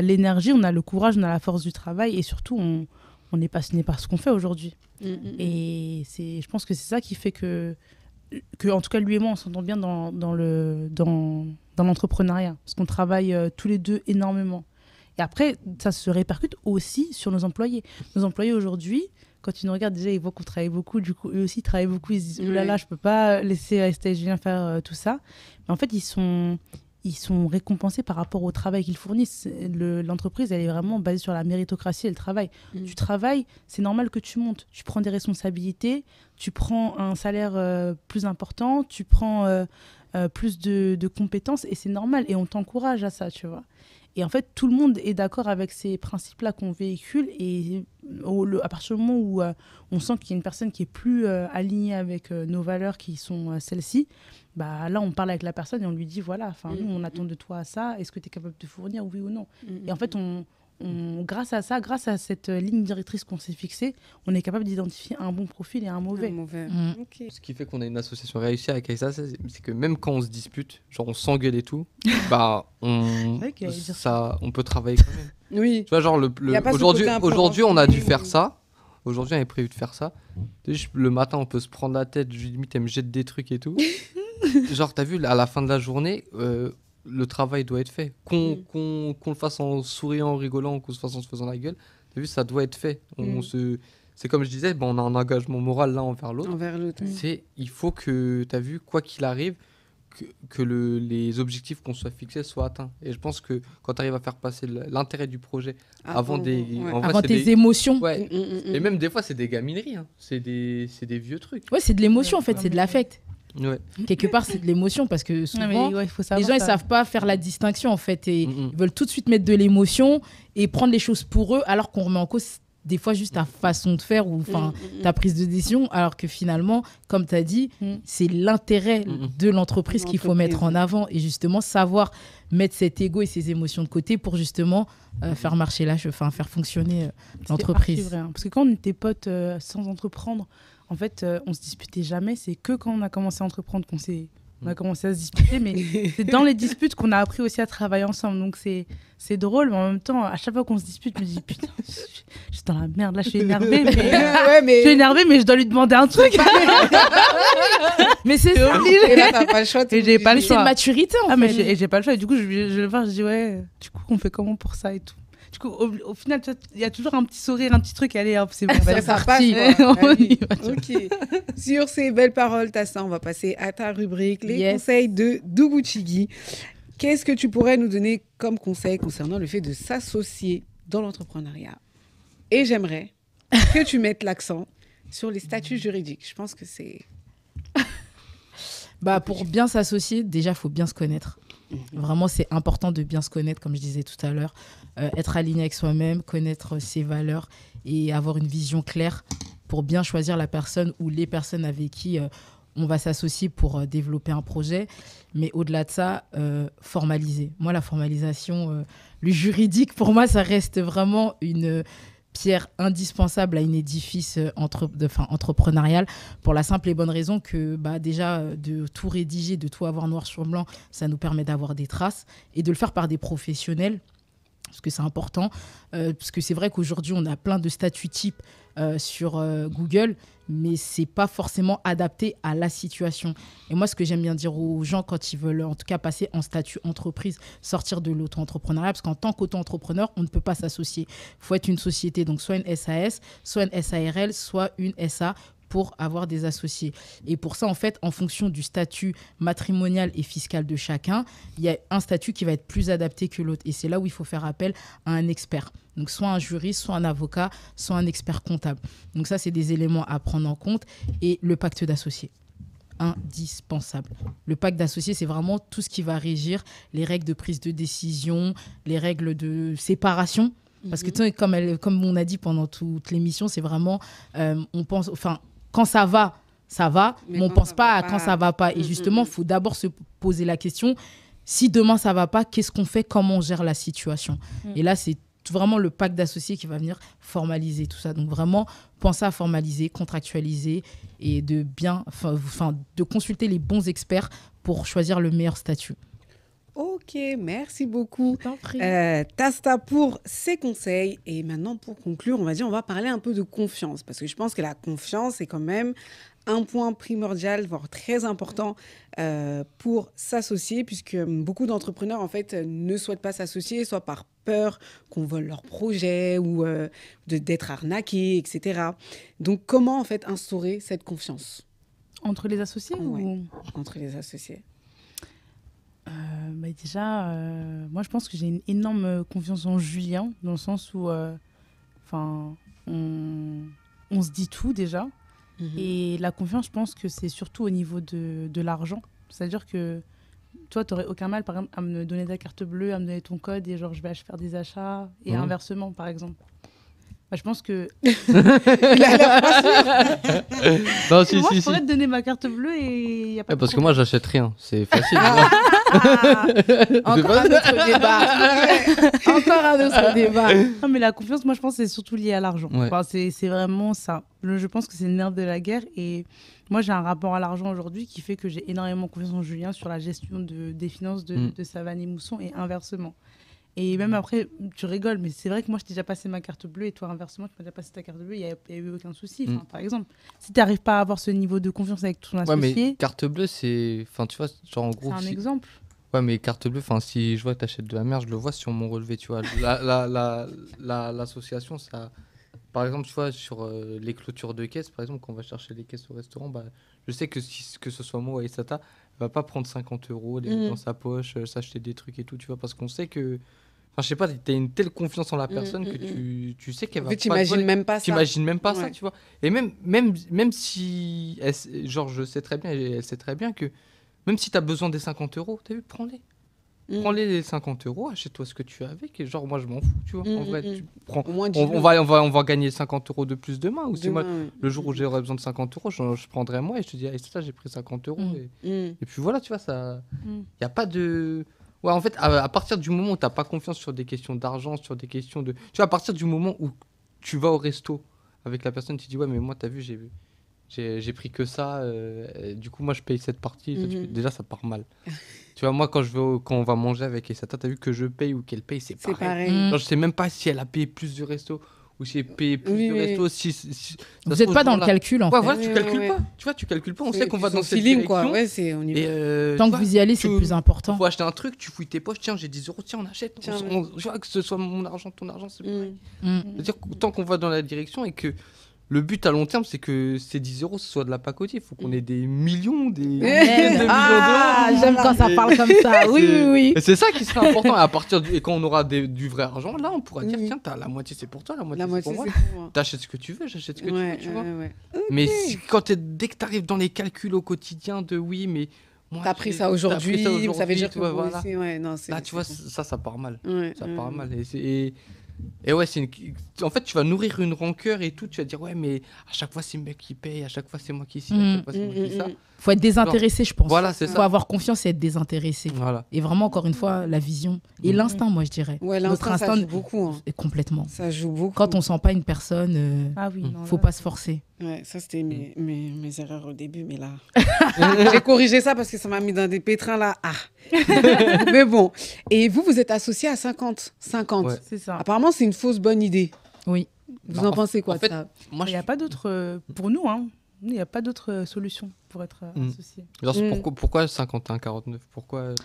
l'énergie, on a le courage, on a la force du travail et surtout, on est passionné par ce qu'on fait aujourd'hui. Et je pense que c'est ça qui fait que, en tout cas, lui et moi, on s'entend bien dans l'entrepreneuriat. Parce qu'on travaille tous les deux énormément. Et après, ça se répercute aussi sur nos employés. Nos employés aujourd'hui, quand ils nous regardent, déjà, ils voient qu'on travaille beaucoup. Du coup, eux aussi travaillent beaucoup. Ils se disent, oh là là, je ne peux pas laisser Estelle et Julien faire tout ça. Mais en fait, ils ils sont récompensés par rapport au travail qu'ils fournissent. L'entreprise, elle est vraiment basée sur la méritocratie et le travail. Tu travailles, c'est normal que tu montes. Tu prends des responsabilités, tu prends un salaire plus important, tu prends plus de compétences et c'est normal. Et on t'encourage à ça, tu vois. Et en fait, tout le monde est d'accord avec ces principes-là qu'on véhicule. Et à partir du moment où on sent qu'il y a une personne qui est plus alignée avec nos valeurs qui sont celles-ci, bah, là, on parle avec la personne et on lui dit, voilà, nous, on attend de toi ça. Est-ce que tu es capable de fournir, oui ou non? Et en fait, grâce à ça, grâce à cette ligne directrice qu'on s'est fixée, on est capable d'identifier un bon profil et un mauvais. Okay. Ce qui fait qu'on a une association réussie avec ça, c'est que même quand on se dispute, genre on s'engueule et tout, bah on peut travailler quand même. Oui. Tu vois, genre aujourd'hui on a dû faire ça. Aujourd'hui on avait prévu de faire ça. Le matin on peut se prendre la tête, limite elle me jette des trucs et tout. Genre t'as vu, à la fin de la journée, le travail doit être fait. Qu'on le fasse en souriant, en rigolant, qu'on se fasse en se faisant la gueule, t'as vu, ça doit être fait. C'est comme je disais, on a un engagement moral l'un envers l'autre. Il faut que, t'as vu, quoi qu'il arrive, que les objectifs qu'on soit fixés soient atteints. Et je pense que quand tu arrives à faire passer l'intérêt du projet avant tes émotions. Ouais. Et même des fois, c'est des gamineries. Hein. C'est des vieux trucs. Ouais, c'est de l'émotion en fait, c'est de l'affect. Ouais. Quelque part, c'est de l'émotion parce que souvent, les gens, ils savent pas faire la distinction en fait. Et ils veulent tout de suite mettre de l'émotion et prendre les choses pour eux alors qu'on remet en cause des fois juste ta façon de faire ou ta prise de décision, alors que finalement, comme tu as dit, c'est l'intérêt de l'entreprise qu'il faut mettre en avant et justement savoir mettre cet ego et ses émotions de côté pour justement faire marcher faire fonctionner l'entreprise. Vrai, hein. Parce que quand on était potes sans entreprendre, en fait, on se disputait jamais. C'est que quand on a commencé à entreprendre on a commencé à se disputer, mais c'est dans les disputes qu'on a appris aussi à travailler ensemble. Donc c'est drôle, mais en même temps, à chaque fois qu'on se dispute, je me dis putain, je suis dans la merde, là je suis énervée. Je suis énervée, mais je dois lui demander un truc. Mais c'est ça. Et là, t'as pas le choix. Et j'ai pas le choix. C'est une maturité en fait. Mais j'ai pas le choix. Et du coup, je le vois, je dis ouais, du coup, on fait comment pour ça et tout. Du coup, au final, il y a toujours un petit sourire, un petit truc. Allez, hop, c'est bon. Ça passe. Ok. Sur ces belles paroles, Tassa, on va passer à ta rubrique, les conseils de Dougou Chigi. Qu'est-ce que tu pourrais nous donner comme conseil concernant le fait de s'associer dans l'entrepreneuriat? Et j'aimerais que tu mettes l'accent sur les statuts juridiques. Je pense que c'est... Pour bien s'associer, déjà, il faut bien se connaître. Vraiment, c'est important de bien se connaître, comme je disais tout à l'heure. Être aligné avec soi-même, connaître ses valeurs et avoir une vision claire pour bien choisir la personne ou les personnes avec qui on va s'associer pour développer un projet. Mais au-delà de ça, formaliser. Moi, la formalisation, le juridique, pour moi, ça reste vraiment une pierre indispensable à un édifice entrepreneurial pour la simple et bonne raison que déjà de tout rédiger, de tout avoir noir sur blanc, ça nous permet d'avoir des traces et de le faire par des professionnels parce que c'est important, parce que c'est vrai qu'aujourd'hui on a plein de statuts types sur Google, mais c'est pas forcément adapté à la situation. Et moi, ce que j'aime bien dire aux gens quand ils veulent en tout cas passer en statut entreprise, sortir de l'auto-entrepreneuriat, parce qu'en tant qu'auto-entrepreneur, on ne peut pas s'associer. Il faut être une société, donc soit une SAS, soit une SARL, soit une SA pour avoir des associés. Et pour ça, en fait, en fonction du statut matrimonial et fiscal de chacun, il y a un statut qui va être plus adapté que l'autre. Et c'est là où il faut faire appel à un expert. Donc, soit un juriste, soit un avocat, soit un expert comptable. Donc, ça, c'est des éléments à prendre en compte. Et le pacte d'associés. Indispensable. Le pacte d'associés, c'est vraiment tout ce qui va régir les règles de prise de décision, les règles de séparation. Parce que, comme on a dit pendant toute l'émission, c'est vraiment, on pense, quand ça va, mais on ne pense pas à quand ça ne va pas. Et justement, il faut d'abord se poser la question, si demain ça ne va pas, qu'est-ce qu'on fait, comment on gère la situation? Et là, c'est vraiment le pacte d'associés qui va venir formaliser tout ça. Donc vraiment, penser à formaliser, contractualiser et de consulter les bons experts pour choisir le meilleur statut. Ok, merci beaucoup Tasta pour ces conseils. Et maintenant, pour conclure, on va parler un peu de confiance. Parce que je pense que la confiance est quand même un point primordial, voire très important pour s'associer, puisque beaucoup d'entrepreneurs, en fait, ne souhaitent pas s'associer, soit par peur qu'on vole leur projet ou d'être arnaqués, etc. Donc, comment, en fait, instaurer cette confiance? Entre les associés ou... Entre les associés. Déjà, moi je pense que j'ai une énorme confiance en Julien, dans le sens où on se dit tout déjà. Et la confiance, je pense que c'est surtout au niveau de l'argent. C'est-à-dire que toi, tu n'aurais aucun mal, par exemple, à me donner ta carte bleue, à me donner ton code, et genre je vais faire des achats, et inversement, par exemple. Je pense que... Il a l'air pas sûr. Non, moi, je pourrais te donner ma carte bleue et y a pas de parce que problème. moi, j'achète rien. C'est facile. Encore un autre débat. Encore un autre débat. Non, mais la confiance, moi, je pense que c'est surtout lié à l'argent. Ouais. Enfin, c'est vraiment ça. Je pense que c'est le nerf de la guerre. Et moi, j'ai un rapport à l'argent aujourd'hui qui fait que j'ai énormément confiance en Julien sur la gestion des finances de Savane et Mousson et inversement. Et même après, tu rigoles, mais c'est vrai que moi, je t'ai déjà passé ma carte bleue et toi, inversement, tu m'as déjà passé ta carte bleue, il n'y a eu aucun souci. Par exemple, si tu n'arrives pas à avoir ce niveau de confiance avec ton associé... Ouais, mais carte bleue, c'est... Enfin, tu vois, genre en gros... C'est un exemple. Ouais, mais carte bleue, enfin, si je vois que tu achètes de la merde, je le vois sur mon relevé, tu vois. L'association, ça... Par exemple, tu vois, sur les clôtures de caisse, par exemple, quand on va chercher les caisses au restaurant, bah, je sais que que ce soit moi ou Aïssata, elle va pas prendre 50 €, les mettre dans sa poche, s'acheter des trucs et tout, tu vois, parce qu'on sait que... Enfin, je sais pas, tu as une telle confiance en la personne que tu sais qu'elle va pas... T'imagines même pas ça. T'imagines même pas ça, tu vois. Et même si... genre, je sais très bien, elle sait très bien que même si tu as besoin des 50 €, t'as vu, prends-les. Prends-les les 50 €, achète-toi ce que tu as avec. Et genre, moi, je m'en fous, tu vois. En vrai, tu prends... on va gagner 50 € de plus demain. Ou si moi, le jour où j'aurai besoin de 50 €, je prendrai moi et je te dis, ça, j'ai pris 50 €. Et puis voilà, tu vois, ça... Il n'y a pas de... Ouais, en fait, à partir du moment où tu n'as pas confiance sur des questions d'argent, sur des questions de... Tu vois, à partir du moment où tu vas au resto avec la personne, tu dis, ouais, mais moi, tu as vu, j'ai pris que ça, du coup, moi, je paye cette partie. Déjà, ça part mal. Tu vois, moi, quand on va manger avec Aïssata, tu as vu que je paye ou qu'elle paye, c'est pareil. Genre, je sais même pas si elle a payé plus du resto ou si elle paye plus du resto. Vous n'êtes pas dans le calcul, en fait. Voilà, tu calcules pas. Tu vois, tu calcules pas. On sait qu'on va dans cette feeling, direction. quoi. Ouais, c'est... Tant que vous y allez, c'est le plus important. Faut acheter un truc, tu fouilles tes poches, tiens, j'ai 10 €, tiens, on achète. Tu vois, que ce soit mon argent, ton argent, c'est pareil. C'est-à-dire que tant qu'on va dans la direction et que le but à long terme, c'est que ces 10 €, ce soit de la pacotille. Il faut qu'on ait des millions, des dizaines de millions d'euros. J'aime quand ça parle comme ça. Oui. Et c'est ça qui sera important. Et quand on aura du vrai argent, là, on pourra dire, tiens, la moitié, c'est pour toi, la moitié, c'est pour moi. T'achètes ce que tu veux, j'achète ce que tu veux, tu vois. Mais dès que t'arrives dans les calculs au quotidien de oui, mais... T'as pris ça aujourd'hui, ça veut dire que voilà. Là, tu vois, ça part mal. Ça part mal. Et ouais, en fait, tu vas nourrir une rancœur et tout. Tu vas dire, ouais, mais à chaque fois, c'est le mec qui paye, à chaque fois, c'est moi qui suis, à chaque fois, c'est moi qui ça. Faut être désintéressé, je pense. Voilà, c'est ça. Faut avoir confiance et être désintéressé. Voilà. Et vraiment, encore une fois, la vision et l'instinct, moi, je dirais. Ouais, l'instinct, ça joue beaucoup. Complètement. Ça joue beaucoup. Quand on sent pas une personne, faut pas se forcer. Ouais, ça, c'était mes erreurs au début, mais là... J'ai corrigé ça parce que ça m'a mis dans des pétrins, là. Mais bon. Et vous êtes associés à 50. Ouais. C'est ça. Apparemment, c'est une fausse bonne idée. Oui. Vous en pensez quoi de ça? Il n'y a pas d'autre... Pour nous, il n'y a pas d'autre solution pour être associé. Alors, pourquoi 51-49 ? Pourquoi...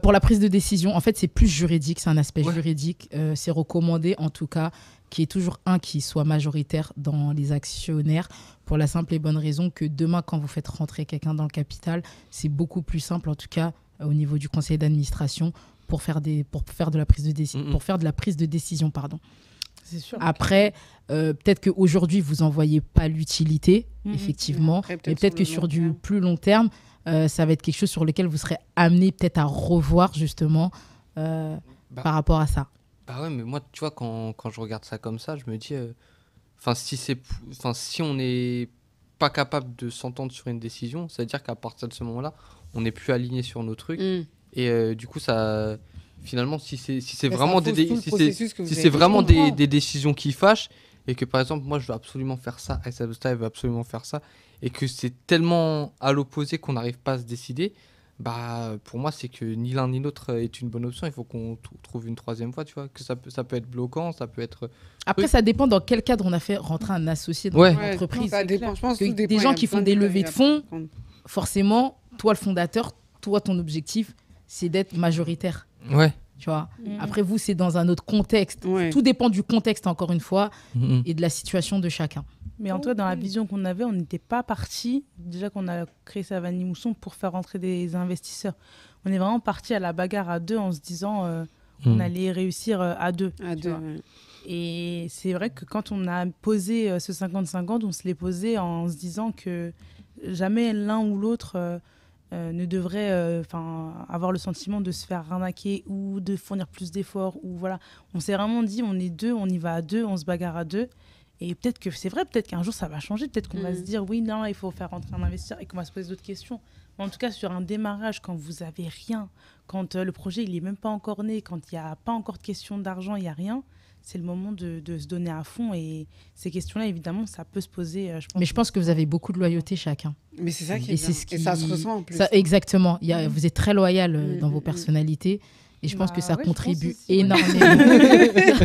Pour la prise de décision, en fait, c'est plus juridique, c'est un aspect juridique. C'est recommandé, en tout cas, qu'il y ait toujours un qui soit majoritaire dans les actionnaires, pour la simple et bonne raison que demain, quand vous faites rentrer quelqu'un dans le capital, c'est beaucoup plus simple, en tout cas, au niveau du conseil d'administration, pour faire de la prise de décision, pardon. C'est sûr. Après, peut-être qu'aujourd'hui, vous n'en voyez pas l'utilité, effectivement, mais peut-être que sur du plus long terme, ça va être quelque chose sur lequel vous serez amené peut-être à revoir justement par rapport à ça. Bah ouais, mais moi, tu vois, quand je regarde ça comme ça, je me dis, si on n'est pas capable de s'entendre sur une décision, ça veut dire qu'à partir de ce moment-là, on n'est plus aligné sur nos trucs. Et du coup, ça, finalement, si c'est vraiment des décisions qui fâchent, et que par exemple, moi, je veux absolument faire ça, Aïssata veut absolument faire ça, et que c'est tellement à l'opposé qu'on n'arrive pas à se décider, pour moi, c'est que ni l'un ni l'autre est une bonne option. Il faut qu'on trouve une troisième voie, tu vois, que ça peut être bloquant, ça peut être... Après, ça dépend dans quel cadre on a fait rentrer un associé dans l'entreprise. Ça dépend, je pense que des gens qui font des levées de fonds, forcément, toi, le fondateur, toi, ton objectif, c'est d'être majoritaire. Ouais. Tu vois. Après, vous, c'est dans un autre contexte. Ouais. Tout dépend du contexte, encore une fois, et de la situation de chacun. Mais en tout cas, dans la vision qu'on avait, on n'était pas parti, déjà qu'on a créé Savani Mousson pour faire rentrer des investisseurs. On est vraiment parti à la bagarre à deux en se disant on allait réussir à deux. À deux, vois. ouais. Et c'est vrai que quand on a posé ce 50-50, on se l'est posé en se disant que jamais l'un ou l'autre ne devrait avoir le sentiment de se faire arnaquer ou de fournir plus d'efforts. Ou voilà. On s'est vraiment dit on est deux, on y va à deux, on se bagarre à deux. Et peut-être que c'est vrai, peut-être qu'un jour ça va changer, peut-être qu'on va se dire oui, non, il faut faire rentrer un investisseur et qu'on va se poser d'autres questions. Mais en tout cas, sur un démarrage, quand vous avez rien, quand le projet il est même pas encore né, quand il n'y a pas encore de question d'argent, il n'y a rien, c'est le moment de se donner à fond. Et ces questions-là, évidemment, ça peut se poser, je pense. Mais je pense que vous avez beaucoup de loyauté chacun. Mais c'est ça qui est Et bien. c'est ce Et ça qui- se ressent en plus. Ça, exactement. Vous êtes très loyal dans vos personnalités. Et je pense Bah que ça ouais, je contribue pense aussi, ouais. énormément.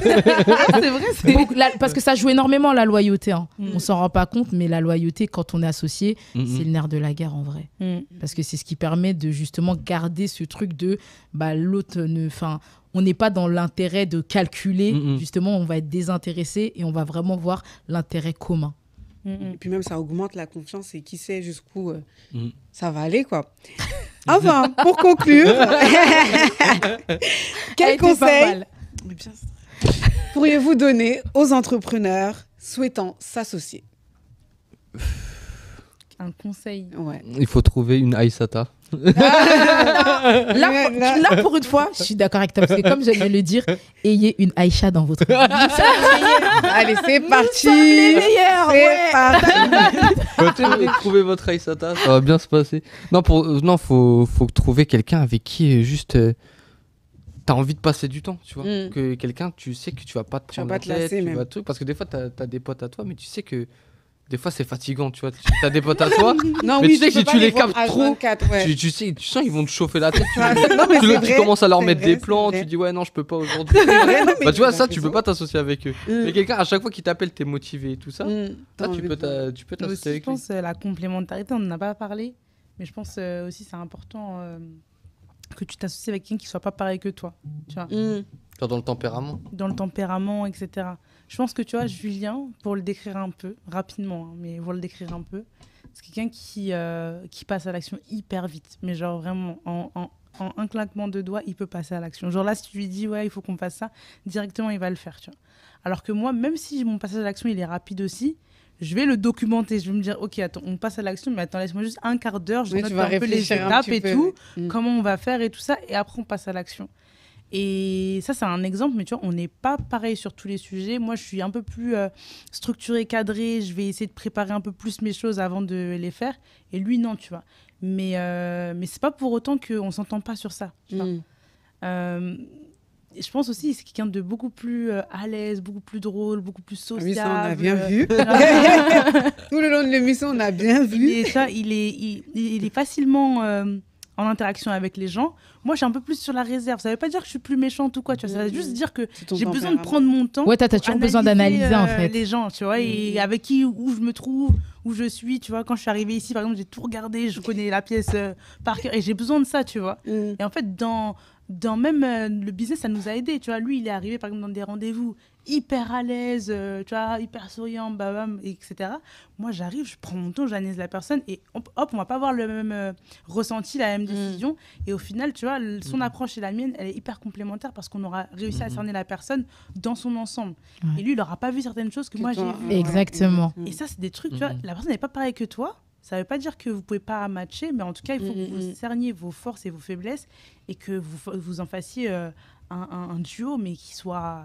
C'est vrai, c'est Parce que ça joue énormément, la loyauté. Hein. Mm. On s'en rend pas compte, mais la loyauté, quand on est associé, Mhm. c'est le nerf de la guerre en vrai. Parce que c'est ce qui permet de justement garder ce truc de l'autre on n'est pas dans l'intérêt de calculer. Justement, on va être désintéressé et on va vraiment voir l'intérêt commun. Et puis même, ça augmente la confiance et qui sait jusqu'où Mm. ça va aller, quoi. Enfin, pour conclure, quel Elle était pas conseil mal. Mais bien sûr. Pourriez-vous donner aux entrepreneurs souhaitant s'associer? un conseil. Ouais. Il faut trouver une Aïssata. Là, pour une fois, je suis d'accord avec toi. Parce que comme je viens de le dire, ayez une Aïcha dans votre vie. Allez, c'est parti. les meilleurs, C'est ouais. parti. Trouver votre Aïssata, ça va bien se passer. Non, faut trouver quelqu'un avec qui juste t'as envie de passer du temps, tu vois. Mm. Que quelqu'un, tu sais que tu vas pas te Tu vas prendre pas la te tête, lasser, tu même. vas truc, parce que des fois t'as des potes à toi, mais tu sais que des fois c'est fatigant, tu vois. T'as des potes à toi, Non, mais oui, tu sais que peux si pas tu les voir captes trop, H24, ouais. tu sens ils vont te chauffer la tête. Non, mais Tu c'est vrai, commences à leur c'est mettre vrai, des plans, c'est vrai. tu dis ouais non je peux pas aujourd'hui. vrai, non, mais Bah tu vois as ça tu raison. peux pas t'associer avec eux. Mais quelqu'un à chaque fois qu'il t'appelle t'es motivé et tout ça. Mm, t'as Là envie tu peux de- tu peux Mais t'associer aussi, je avec lui. pense la complémentarité, on n'en a pas parlé, mais je pense aussi c'est important que tu t'associes avec quelqu'un qui soit pas pareil que toi, tu vois, Mm. Genre dans le tempérament. dans le tempérament, etc. Je pense que tu vois, Julien, pour le décrire un peu, rapidement, hein, mais pour le décrire un peu, c'est quelqu'un qui passe à l'action hyper vite, mais genre vraiment en un claquement de doigts, il peut passer à l'action. Genre là, si tu lui dis ouais, il faut qu'on fasse ça, directement il va le faire, tu vois. Alors que moi, même si mon passage à l'action il est rapide aussi, je vais le documenter. Je vais me dire, ok, attends, on passe à l'action, mais attends, laisse-moi juste un quart d'heure, je Oui, note tu vas un peu les réfléchir un étapes petit et peu, tout, ouais. Mm. comment on va faire et tout ça, et après on passe à l'action. Et ça, c'est un exemple, mais tu vois, on n'est pas pareil sur tous les sujets. Moi, je suis un peu plus structurée, cadrée, je vais essayer de préparer un peu plus mes choses avant de les faire, et lui, non, tu vois. Mais c'est pas pour autant qu'on s'entend pas sur ça, tu vois. Mm. Et je pense aussi c'est quelqu'un de beaucoup plus à l'aise, beaucoup plus drôle, beaucoup plus sociable. Oui, ça, on a bien vu. Tout le long de l'émission, on a bien vu. Il est facilement en interaction avec les gens. Moi, je suis un peu plus sur la réserve. Ça veut pas dire que je suis plus méchante ou quoi. Tu vois. Ça veut juste dire que C'est ton j'ai besoin de tempérament. prendre mon temps. Ouais, t'as toujours besoin d'analyser, en fait. Les gens, tu vois, et avec qui, où je me trouve, où je suis. Tu vois, quand je suis arrivée ici, par exemple, j'ai tout regardé, je connais la pièce par cœur, et j'ai besoin de ça, tu vois. Mm. Et en fait, dans même le business, ça nous a aidés. Tu vois, lui, il est arrivé, par exemple, dans des rendez-vous hyper à l'aise, tu vois, hyper souriant, babam, etc. Moi, j'arrive, je prends mon temps, j'analyse la personne et hop, on va pas avoir le même ressenti, la même décision. Et au final, tu vois, son approche et la mienne, elle est hyper complémentaire parce qu'on aura réussi à cerner la personne dans son ensemble. Ouais. Et lui, il aura pas vu certaines choses que moi, j'ai toi, vues. Exactement. Et ça, c'est des trucs, tu vois, la personne n'est pas pareille que toi. Ça ne veut pas dire que vous ne pouvez pas matcher, mais en tout cas, il faut que vous cerniez vos forces et vos faiblesses et que vous en fassiez un duo, mais qui soit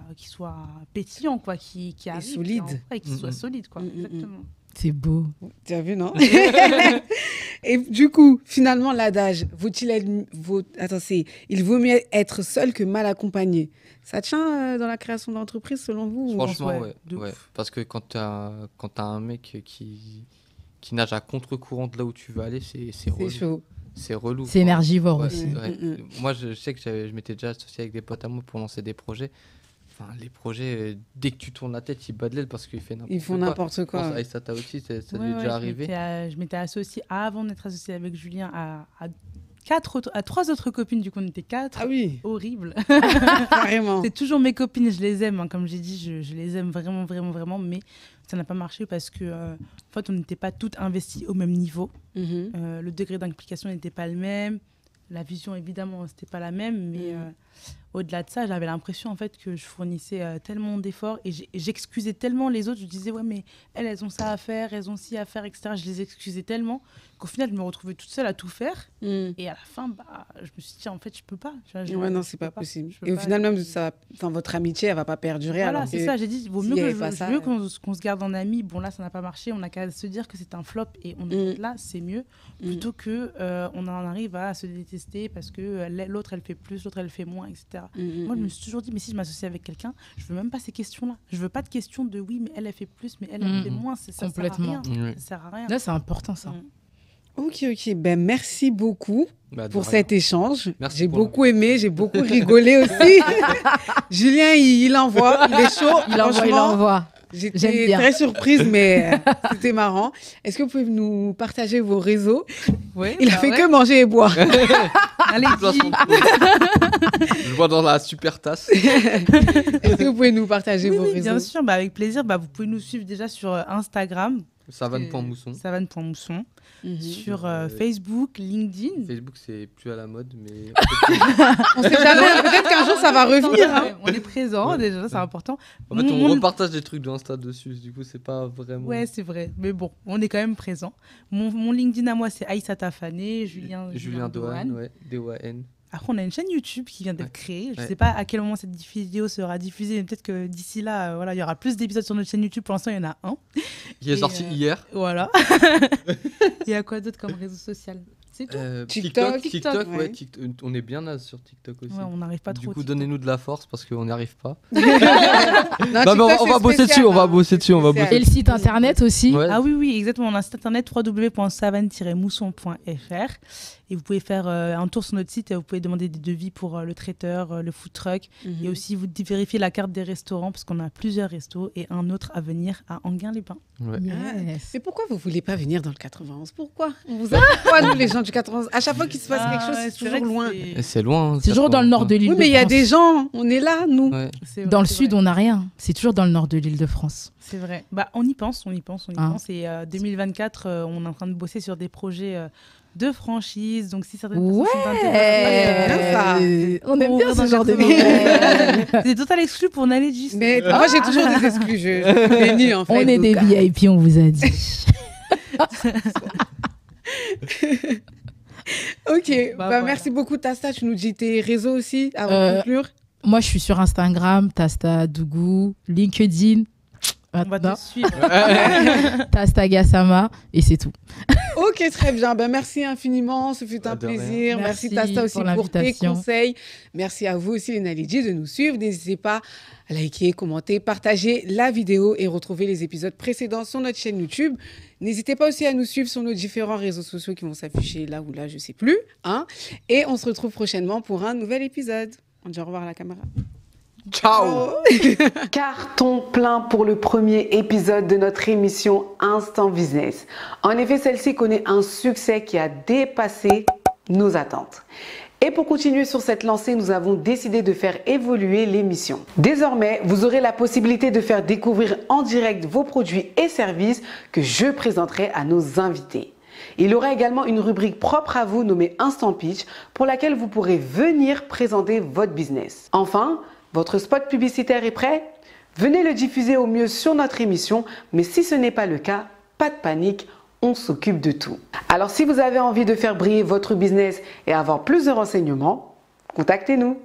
pétillant, quoi, qui arrive, solide. et qui soit solide, quoi. Exactement. C'est beau. Tu as vu, non? Et du coup, finalement, l'adage, il vaut mieux être seul que mal accompagné. Ça tient dans la création d'entreprise, selon vous? ou- Franchement, ouais, de ouais. ouf. Parce que quand t'as un mec qui nage à contre-courant de là où tu veux aller, c'est C'est relou. chaud. C'est relou. C'est énergivore Ouais, aussi. ouais. Moi, je sais que je m'étais déjà associé avec des potes à moi pour lancer des projets. Enfin, les projets, dès que tu tournes la tête, ils battent de l'aile parce qu'ils font n'importe quoi. Ils font n'importe Je pense quoi. à Aïssata aussi, ça lui est Ouais, déjà arrivé. Je m'étais associée, avant d'être associée avec Julien, à 3 autres copines, du coup on était 4. Ah oui. Horrible. Carrément. C'est toujours mes copines, je les aime, hein. Comme j'ai dit, je les aime vraiment, vraiment, vraiment, mais ça n'a pas marché parce que en fait, on n'était pas toutes investies au même niveau. Le degré d'implication n'était pas le même. La vision, évidemment, c'était pas la même, mais au-delà de ça, j'avais l'impression en fait que je fournissais tellement d'efforts et j'excusais tellement les autres. Je disais ouais, mais elles ont ça à faire, elles ont ci à faire, etc. Je les excusais tellement qu'au final, je me retrouvais toute seule à tout faire. Et à la fin, je me suis dit en fait, je peux pas. Ouais, non, c'est pas possible. Et au final, même votre amitié, elle va pas perdurer. Voilà, alors c'est ça. J'ai dit, vaut mieux qu'on se garde en amis. Bon là, ça n'a pas marché. On a qu'à se dire que c'est un flop et on est là, c'est mieux plutôt que on en arrive à se détester parce que l'autre elle fait plus, l'autre elle fait moins, etc. Moi, je me suis toujours dit, mais si je m'associe avec quelqu'un, je veux même pas ces questions-là. Je veux pas de questions de oui, mais elle fait plus, mais elle fait moins. Ça Complètement. Ça sert à rien. Là, c'est important ça. Ok. Ben, merci beaucoup pour cet échange. J'ai pour beaucoup aimé, j'ai beaucoup rigolé aussi. Julien, il envoie, il est chaud. Il envoie. J'étais très surprise, mais c'était marrant. Est-ce que vous pouvez nous partager vos réseaux? Oui, il a fait que manger et boire. Allez, je vois dans la super tasse. Est-ce que vous pouvez nous partager vos réseaux? Bien sûr, avec plaisir. Vous pouvez nous suivre déjà sur Instagram. Savane.mousson. Savane.mousson. Sur Facebook, LinkedIn. Facebook, c'est plus à la mode, mais... On sait jamais, peut-être qu'un jour, ça va revenir. Hein. On est présent, déjà, c'est important. En fait, on repartage des trucs de Insta dessus, du coup, c'est pas vraiment... Ouais, c'est vrai, mais bon, on est quand même présent. Mon LinkedIn à moi, c'est Aïssata Fané, Julien Dohan, ouais, D-O-A-N. Après, on a une chaîne YouTube qui vient d'être créée. Je ne sais pas à quel moment cette vidéo sera diffusée, mais peut-être que d'ici là, il y aura plus d'épisodes sur notre chaîne YouTube. Pour l'instant, il y en a un. Il est sorti hier. Voilà. Il y a quoi d'autre comme réseau social? C'est tout. TikTok, ouais. On est bien naze sur TikTok aussi. Ouais, on n'arrive pas trop. Du coup, donnez-nous de la force parce qu'on n'y arrive pas. Non, on va bosser dessus, on va bosser dessus. Et le site internet aussi. Ouais. Ah oui, exactement. On a un site internet www.savane-mousson.fr et vous pouvez faire un tour sur notre site et vous pouvez demander des devis pour le traiteur, le food truck et aussi vous vérifier la carte des restaurants parce qu'on a plusieurs restos et un autre à venir à Enghien-les-Bains. Ouais. Yes. Mais pourquoi vous voulez pas venir dans le 91? Pourquoi? On vous a quoi, nous, les gens du 91? À chaque fois qu'il se passe quelque chose, c'est toujours loin. C'est loin. C'est toujours dans le nord de l'île de France. Oui, mais il y a des gens, on est là, nous. Ouais. Dans le sud, on n'a rien. C'est toujours dans le nord de l'île de France. C'est vrai. On y pense. Et 2024, on est en train de bosser sur des projets de franchise. Donc, si certaines personnes sont intéressées, on aime bien ce genre de C'est total exclu pour Naledji. Mais moi, j'ai toujours des exclus. Je bénis, en fait. On est des VIP, on vous a dit. Ok, voilà. Merci beaucoup Tasta, tu nous dis tes réseaux aussi avant de conclure. Moi je suis sur Instagram, Tasta Dougou, LinkedIn, on va te suivre. Tasta Gassama et c'est tout. Ok, très bien, merci infiniment, ce fut un plaisir. Merci Tasta aussi pour tes conseils. Merci à vous aussi les Naledji de nous suivre. N'hésitez pas à liker, commenter, partager la vidéo et retrouver les épisodes précédents sur notre chaîne YouTube. N'hésitez pas aussi à nous suivre sur nos différents réseaux sociaux qui vont s'afficher là ou là, je ne sais plus. Hein. Et on se retrouve prochainement pour un nouvel épisode. On dit au revoir à la caméra. Ciao. Carton plein pour le premier épisode de notre émission Instant Business. En effet, celle-ci connaît un succès qui a dépassé nos attentes. Et pour continuer sur cette lancée, nous avons décidé de faire évoluer l'émission. Désormais, vous aurez la possibilité de faire découvrir en direct vos produits et services que je présenterai à nos invités. Il y aura également une rubrique propre à vous nommée Instant Pitch pour laquelle vous pourrez venir présenter votre business. Enfin, votre spot publicitaire est prêt? Venez le diffuser au mieux sur notre émission, mais si ce n'est pas le cas, pas de panique, on s'occupe de tout. Alors si vous avez envie de faire briller votre business et avoir plus de renseignements, contactez-nous.